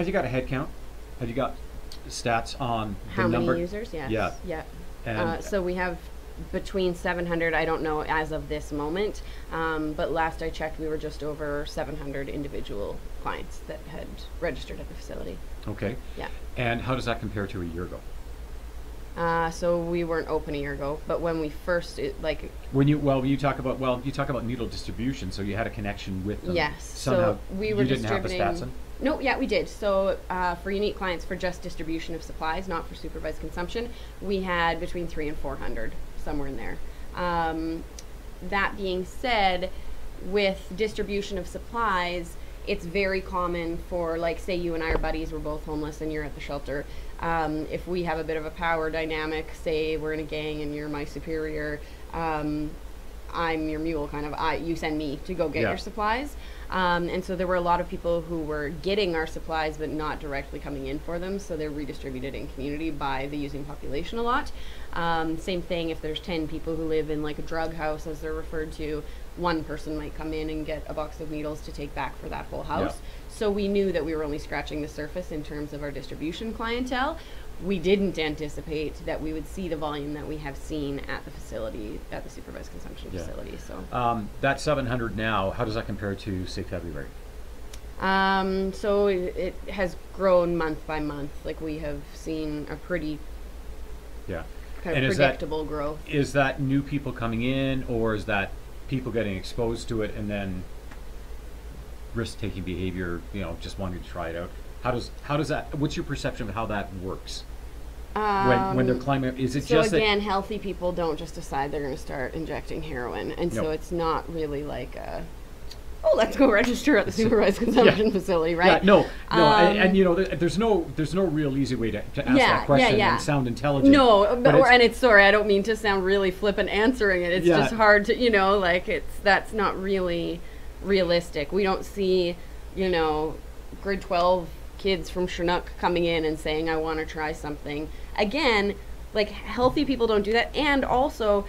you got a head count? Have you got stats on how the many number? users? Yes. Yeah. So we have between 700, I don't know as of this moment, but last I checked we were just over 700 individual clients that had registered at the facility. Okay. Yeah. And how does that compare to a year ago? So we weren't open a year ago, but when we first you talk about needle distribution, so you had a connection with them. Yes. Somehow, so we were you didn't have the distributing. stats in? No, yeah, we did. So for unique clients, for just distribution of supplies, not for supervised consumption, we had between 300 and 400, somewhere in there. That being said, with distribution of supplies, it's very common for, like, say you and I are buddies, we're both homeless and you're at the shelter. If we have a bit of a power dynamic, say we're in a gang and you're my superior, I'm your mule, kind of, you send me to go get your supplies. And so there were a lot of people who were getting our supplies but not directly coming in for them, so they're redistributed in community by the using population a lot. Same thing if there's 10 people who live in like a drug house, as they're referred to, one person might come in and get a box of needles to take back for that whole house. Yeah. So we knew that we were only scratching the surface in terms of our distribution clientele. We didn't anticipate that we would see the volume that we have seen at the facility, at the supervised consumption Yeah. facility. So That 700 now, how does that compare to, say, February? so it has grown month by month. Like, we have seen a pretty Yeah. kind And of is that- predictable growth. Is that new people coming in, or is that people getting exposed to it and then risk-taking behavior, just wanting to try it out? How does that, what's your perception of how that works? When they're climbing, is it So just again, healthy people don't just decide they're going to start injecting heroin, and so No. it's not really like let's go register at the supervised consumption facility, right? Yeah, and there's no real easy way to ask that question and sound intelligent. No, but I don't mean to sound really flippant answering it. It's just hard to, that's not really realistic. We don't see, grade 12 kids from Chinook coming in and saying, I want to try something. Again, like, healthy people don't do that. And also,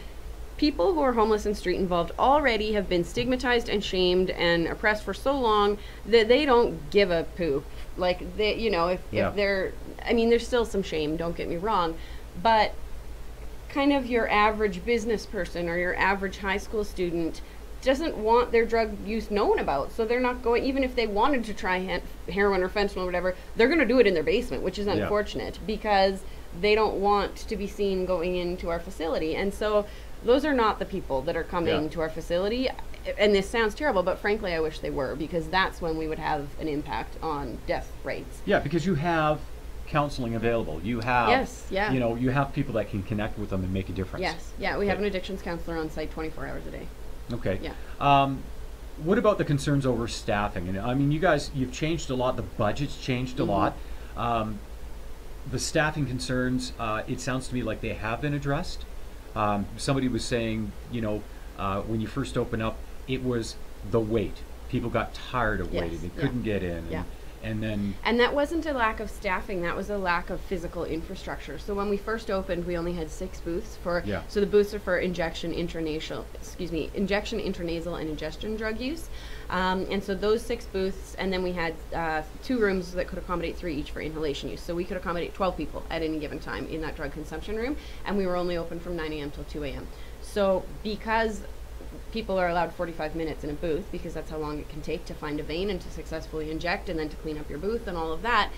people who are homeless and street involved already have been stigmatized and shamed and oppressed for so long that they don't give a poop. Like, they, if they're, there's still some shame, don't get me wrong, but kind of your average business person or your average high school student doesn't want their drug use known about, so they're not going, even if they wanted to try heroin or fentanyl or whatever, they're going to do it in their basement, which is unfortunate because they don't want to be seen going into our facility. And so those are not the people that are coming to our facility. And this sounds terrible, but frankly, I wish they were, because that's when we would have an impact on death rates. Yeah, because you have counseling available. You have, you have people that can connect with them and make a difference. Yes, yeah, we have an addictions counselor on site 24 hours a day. Okay. Yeah. What about the concerns over staffing? And you guys, you've changed a lot. The budget's changed a lot. The staffing concerns, it sounds to me like they have been addressed. Somebody was saying, when you first open up, it was the wait. People got tired of waiting. They couldn't get in. And that wasn't a lack of staffing, that was a lack of physical infrastructure. So when we first opened, we only had 6 booths so the booths are for injection, intranasal, and ingestion drug use. And so those 6 booths, and then we had 2 rooms that could accommodate 3 each for inhalation use. So we could accommodate 12 people at any given time in that drug consumption room, and we were only open from 9 a.m. till 2 a.m. So because people are allowed 45 minutes in a booth, because that's how long it can take to find a vein and to successfully inject and then to clean up your booth and all of that,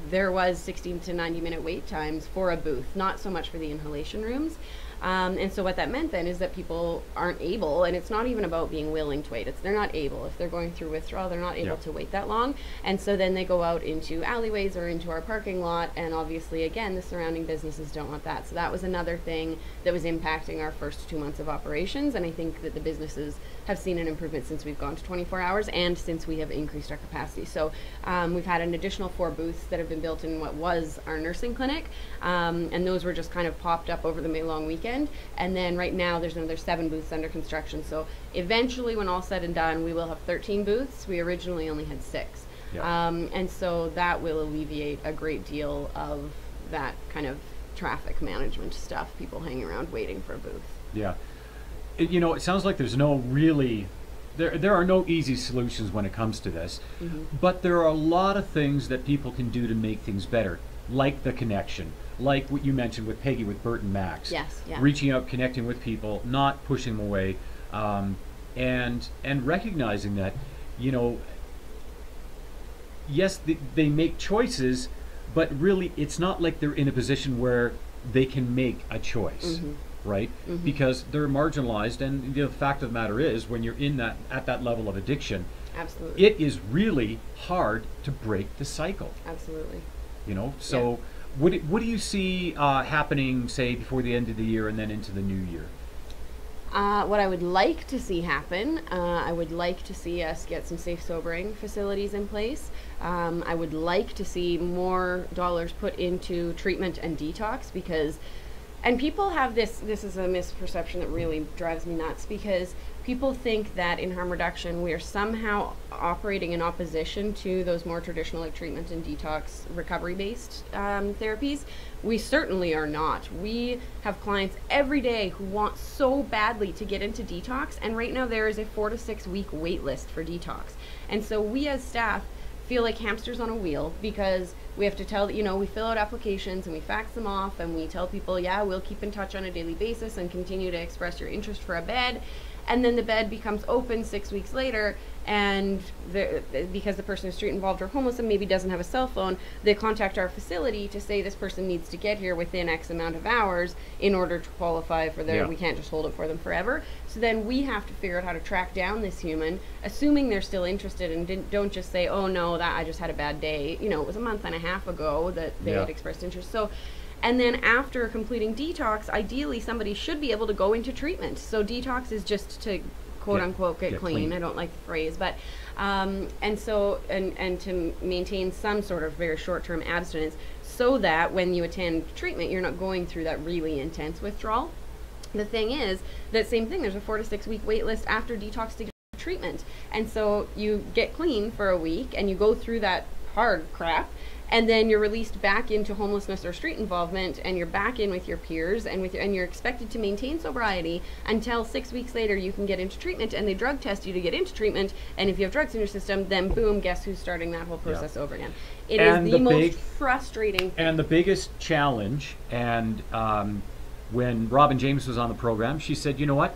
there was 16 to 90 minute wait times for a booth, not so much for the inhalation rooms. And so what that meant then is that people aren't able, and it's not even about being willing to wait, they're not able. If they're going through withdrawal, they're not able to wait that long. And so then they go out into alleyways or into our parking lot, and obviously, again, the surrounding businesses don't want that. So that was another thing that was impacting our first 2 months of operations, and I think that the businesses have seen an improvement since we've gone to 24 hours and since we have increased our capacity. So we've had an additional 4 booths that have been built in what was our nursing clinic, and those were just kind of popped up over the May long weekend. And then right now there's another 7 booths under construction. So eventually, when all said and done, we will have 13 booths. We originally only had 6. And so that will alleviate a great deal of that kind of traffic management stuff, people hanging around waiting for a booth. Yeah. It sounds like there's no really, there are no easy solutions when it comes to this, but there are a lot of things that people can do to make things better, like the connection, like what you mentioned with Peggy, with Bert and Max. Yes, yeah. Reaching out, connecting with people, not pushing them away, and recognizing that, yes, they make choices, but really it's not like they're in a position where they can make a choice. Right? Because they're marginalized, and the fact of the matter is, when you're at that level of addiction, absolutely, it is really hard to break the cycle. Absolutely. So what do you see happening, say, before the end of the year and then into the new year? What I would like to see happen, I would like to see us get some safe sobering facilities in place. I would like to see more dollars put into treatment and detox, because And people have this is a misperception that really drives me nuts, because people think that in harm reduction we are somehow operating in opposition to those more traditional like treatment and detox recovery based therapies. We certainly are not. We have clients every day who want so badly to get into detox, and right now there is a 4 to 6 week wait list for detox. And so we as staff feel like hamsters on a wheel, because we have to tell, we fill out applications and we fax them off and we tell people, yeah, we'll keep in touch on a daily basis and continue to express your interest for a bed. And then the bed becomes open 6 weeks later, and because the person is street involved or homeless and maybe doesn't have a cell phone, they contact our facility to say this person needs to get here within X amount of hours in order to qualify for their, we can't just hold it for them forever. So then we have to figure out how to track down this human, assuming they're still interested, and don't just say, oh no, that I just had a bad day. It was a month and a half ago that they had expressed interest. So. And then after completing detox, ideally somebody should be able to go into treatment. So detox is just to quote unquote get clean. I don't like the phrase, but and to maintain some sort of very short-term abstinence, so that when you attend treatment, you're not going through that really intense withdrawal. The thing is, that same thing, there's a 4 to 6 week wait list after detox to get treatment. And so you get clean for a week and you go through that hard crap, and then you're released back into homelessness or street involvement, and you're back in with your peers, and you're expected to maintain sobriety until 6 weeks later you can get into treatment, and they drug test you to get into treatment, and if you have drugs in your system, then boom, guess who's starting that whole process over again. It is the most frustrating thing. And the biggest challenge, and when Robin James was on the program, she said, you know what?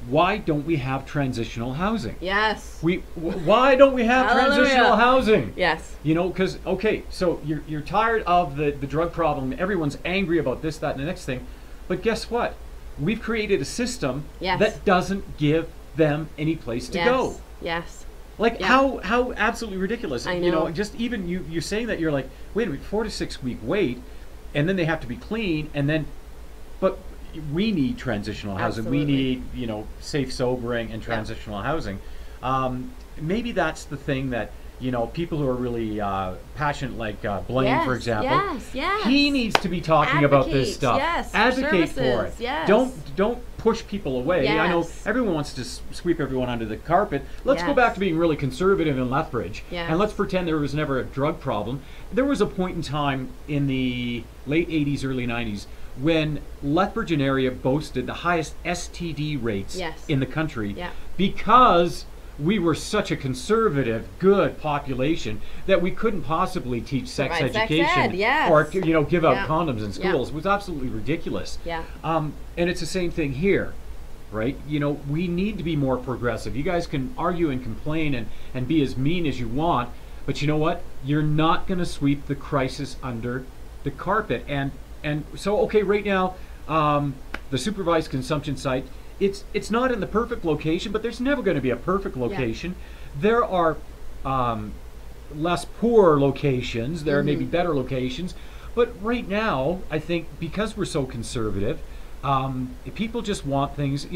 Why don't we have transitional housing? Yes. Why don't we have transitional housing? Yes. Because, okay, so you're tired of the drug problem. Everyone's angry about this, that, and the next thing. But guess what? We've created a system that doesn't give them any place to go. Yes. Like, how absolutely ridiculous. I know. Just even you saying that, you're like, wait a minute, 4 to 6 week wait, and then they have to be clean, and then, but we need transitional housing. Absolutely. We need, safe sobering and transitional housing. Maybe that's the thing that, people who are really passionate, like Blaine, for example. Yes. He needs to be talking about this stuff. Yes. Advocate for it. Yes. Don't push people away. Yes. I know everyone wants to sweep everyone under the carpet. Let's go back to being really conservative in Lethbridge, and let's pretend there was never a drug problem. There was a point in time in the late 80s, early 90s, when Lethbridge and area boasted the highest STD rates in the country, because we were such a conservative, good population that we couldn't possibly teach sex education or give out condoms in schools. It was absolutely ridiculous. And it's the same thing here, right? We need to be more progressive. You guys can argue and complain and be as mean as you want, but you know what? You're not going to sweep the crisis under the carpet. And so, okay, right now, the supervised consumption site, it's not in the perfect location, but there's never going to be a perfect location. There are less poor locations. There may be better locations. But right now, I think because we're so conservative, people just want things,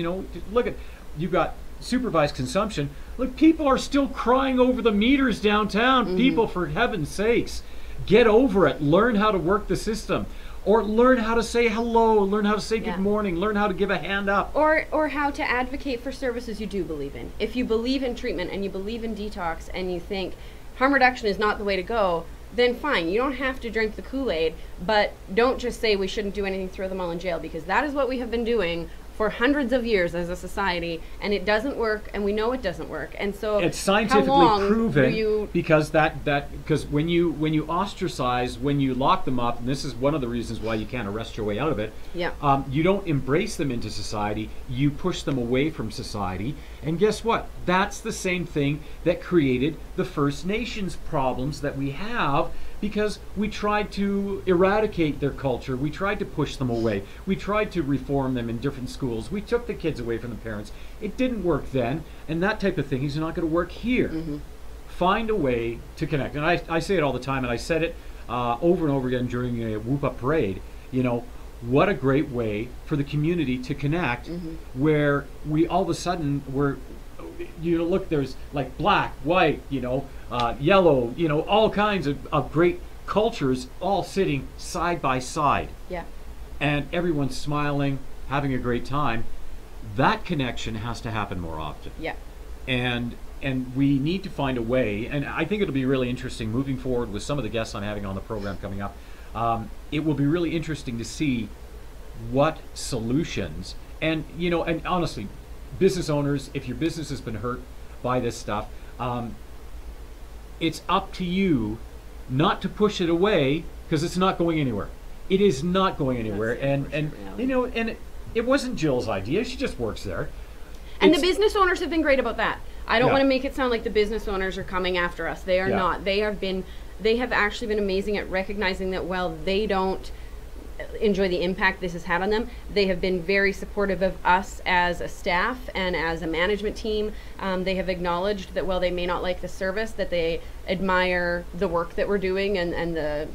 look at, you've got supervised consumption. Look, people are still crying over the meters downtown. People, for heaven's sakes, get over it. Learn how to work the system. Or learn how to say hello, learn how to say good morning, learn how to give a hand up. Or how to advocate for services you do believe in. If you believe in treatment and you believe in detox and you think harm reduction is not the way to go, then fine, you don't have to drink the Kool-Aid, but don't just say we shouldn't do anything, throw them all in jail, because that is what we have been doing for hundreds of years as a society, and it doesn't work, and we know it doesn't work. And so it's scientifically proven, because because when you ostracize, when you lock them up, and this is one of the reasons why you can't arrest your way out of it. You don't embrace them into society, you push them away from society. And guess what? That's the same thing that created the First Nations problems that we have, because we tried to eradicate their culture, we tried to push them away, we tried to reform them in different schools, we took the kids away from the parents. It didn't work then, and that type of thing is not going to work here. Find a way to connect. And I say it all the time, and I said it over and over again during a Whoop Up parade. What a great way for the community to connect, where we all of a sudden look, there's like black, white, yellow, all kinds of great cultures all sitting side by side. and everyone's smiling, having a great time, that connection has to happen more often. Yeah. And we need to find a way, and I think it'll be really interesting moving forward with some of the guests I'm having on the program coming up. It will be really interesting to see what solutions, and and honestly, business owners, if your business has been hurt by this stuff, it's up to you not to push it away, because it's not going anywhere. It is not going anywhere, and it wasn't Jill's idea. She just works there. And the business owners have been great about that. I don't Yeah. want to make it sound like the business owners are coming after us. They are Yeah. not. They have actually been amazing at recognizing that while they don't enjoy the impact this has had on them, they have been very supportive of us as a staff and as a management team. They have acknowledged that while they may not like the service, that they admire the work that we're doing and the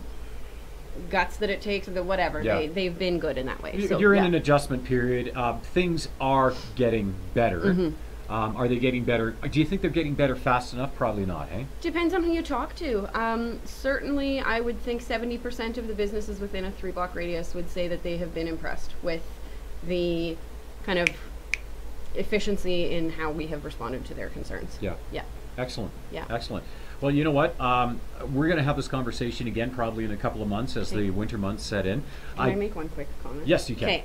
guts that it takes, or the whatever. Yeah. They've been good in that way. So, You're in yeah. an adjustment period. Things are getting better. Mm-hmm. Are they getting better? Do you think they're getting better fast enough? Probably not, eh? Depends on who you talk to. Certainly, I would think 70% of the businesses within a 3-block radius would say that they have been impressed with the kind of efficiency in how we have responded to their concerns. Yeah. Yeah. Excellent. Yeah. Excellent. Well, you know what? We're going to have this conversation again probably in a couple of months as the winter months set in. Can I make one quick comment? Yes, you can. Okay.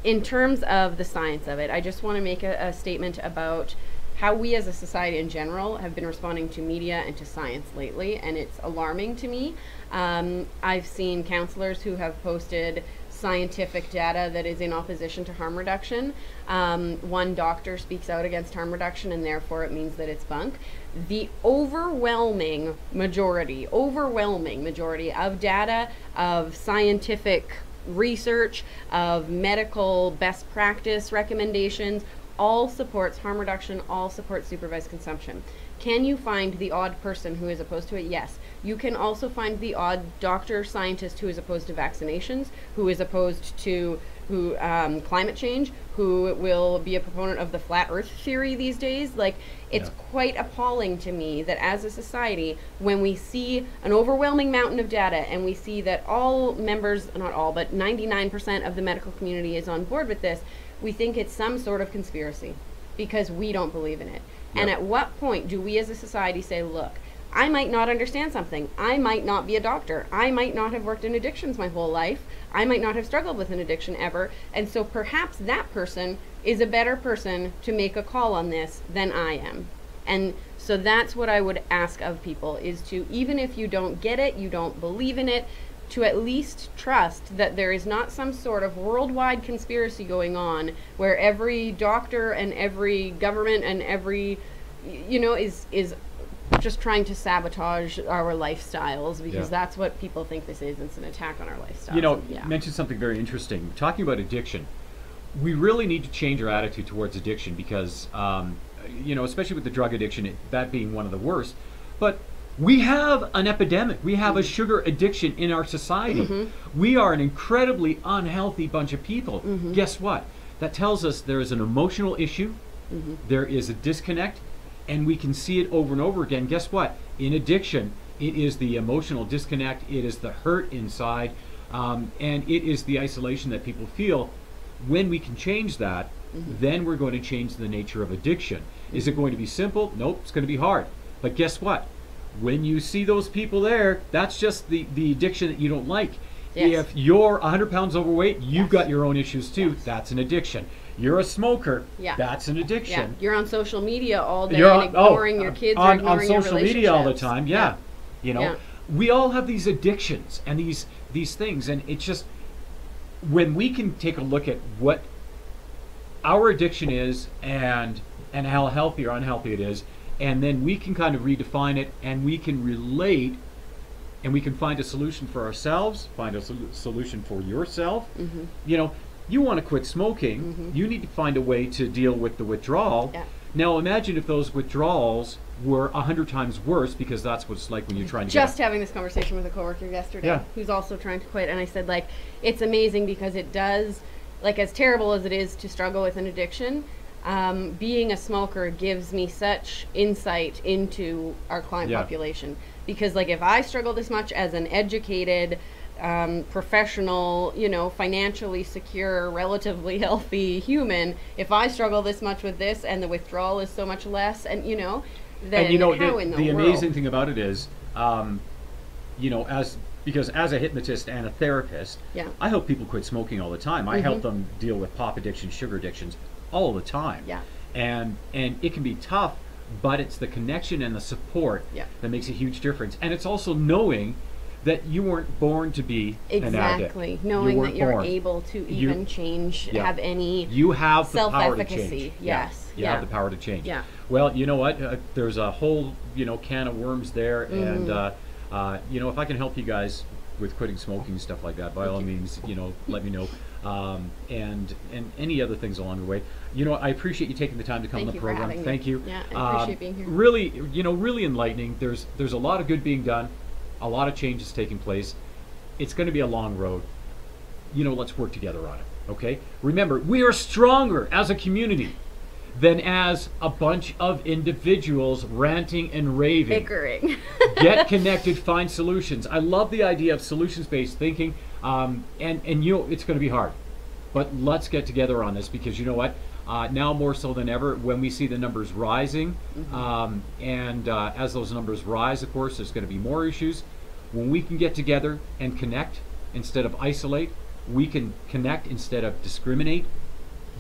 In terms of the science of it, I just want to make a statement about how we as a society in general have been responding to media and to science lately, and it's alarming to me. I've seen counselors who have posted scientific data that is in opposition to harm reduction. One doctor speaks out against harm reduction, and therefore it means that it's bunk. The overwhelming majority of data, of scientific research, of medical best practice recommendations, all supports harm reduction, all supports supervised consumption. Can you find the odd person who is opposed to it? Yes. You can also find the odd doctor, scientist who is opposed to vaccinations, who is opposed to climate change, who will be a proponent of the flat earth theory these days. Like, it's quite appalling to me that as a society, when we see an overwhelming mountain of data and we see that all members, not all, but 99% of the medical community is on board with this, we think it's some sort of conspiracy because we don't believe in it. And at what point do we as a society say, look, I might not understand something. I might not be a doctor. I might not have worked in addictions my whole life. I might not have struggled with an addiction ever. And so perhaps that person is a better person to make a call on this than I am. And so that's what I would ask of people, is to, even if you don't get it, you don't believe in it, to at least trust that there is not some sort of worldwide conspiracy going on where every doctor and every government and every, is just trying to sabotage our lifestyles, because that's what people think this is. It's an attack on our lifestyles. You mentioned something very interesting. Talking about addiction, we really need to change our attitude towards addiction because, especially with the drug addiction, that being one of the worst. But we have an epidemic. We have a sugar addiction in our society. We are an incredibly unhealthy bunch of people. Guess what? That tells us there is an emotional issue. There is a disconnect. And we can see it over and over again. Guess what? In addiction, it is the emotional disconnect, it is the hurt inside, and it is the isolation that people feel. When we can change that, then we're going to change the nature of addiction. Is it going to be simple? Nope, it's going to be hard. But guess what? When you see those people there, that's just the addiction that you don't like. If you're 100 pounds overweight, you've got your own issues too. That's an addiction. You're a smoker. That's an addiction. You're on social media all day and ignoring your kids or ignoring on your social media all the relationships. time. We all have these addictions and these things, and it's just when we can take a look at what our addiction is and how healthy or unhealthy it is, and then we can kind of redefine it, and we can relate, and we can find a solution for ourselves, find a solution for yourself. You want to quit smoking, you need to find a way to deal with the withdrawal. Now imagine if those withdrawals were 100 times worse, because that's what it's like when you're trying to just having this conversation with a coworker yesterday who's also trying to quit, and I said, like, it's amazing because it does, like, as terrible as it is to struggle with an addiction, being a smoker gives me such insight into our client population, because, like, if I struggle this much as an educated professional, financially secure, relatively healthy human, if I struggle this much with this and the withdrawal is so much less, and then how in the world? amazing thing about it is, because as a hypnotist and a therapist, Yeah. I help people quit smoking all the time. I help them deal with pop addiction, sugar addictions all the time. Yeah. And it can be tough, but it's the connection and the support Yeah. that makes a huge difference. And it's also knowing that you weren't born to be an addict. Exactly. Knowing that weren't you're born. able to You- even change, Yeah. have any You have the power to self-efficacy. change. Yes. You have the power to change. Yeah. Well, you know what? There's a whole can of worms there, and if I can help you guys with quitting smoking and stuff like that, by all means, let me know. And any other things along the way. I appreciate you taking the time to come Thank on the you for program. having me. Thank you. Yeah, I appreciate being here. Really, really enlightening. There's a lot of good being done, a lot of changes taking place. It's going to be a long road. Let's work together on it. Okay? Remember, we are stronger as a community than as a bunch of individuals ranting and raving. Bickering. Get connected, find solutions. I love the idea of solutions-based thinking, and it's going to be hard, but let's get together on this, because you know what? Now more so than ever, when we see the numbers rising, and as those numbers rise, of course, there's going to be more issues. When we can get together and connect instead of isolate, we can connect instead of discriminate,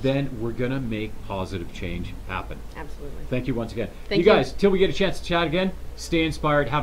then we're going to make positive change happen. Absolutely. Thank you once again. Thank you you. guys, till we get a chance to chat again, stay inspired. Have a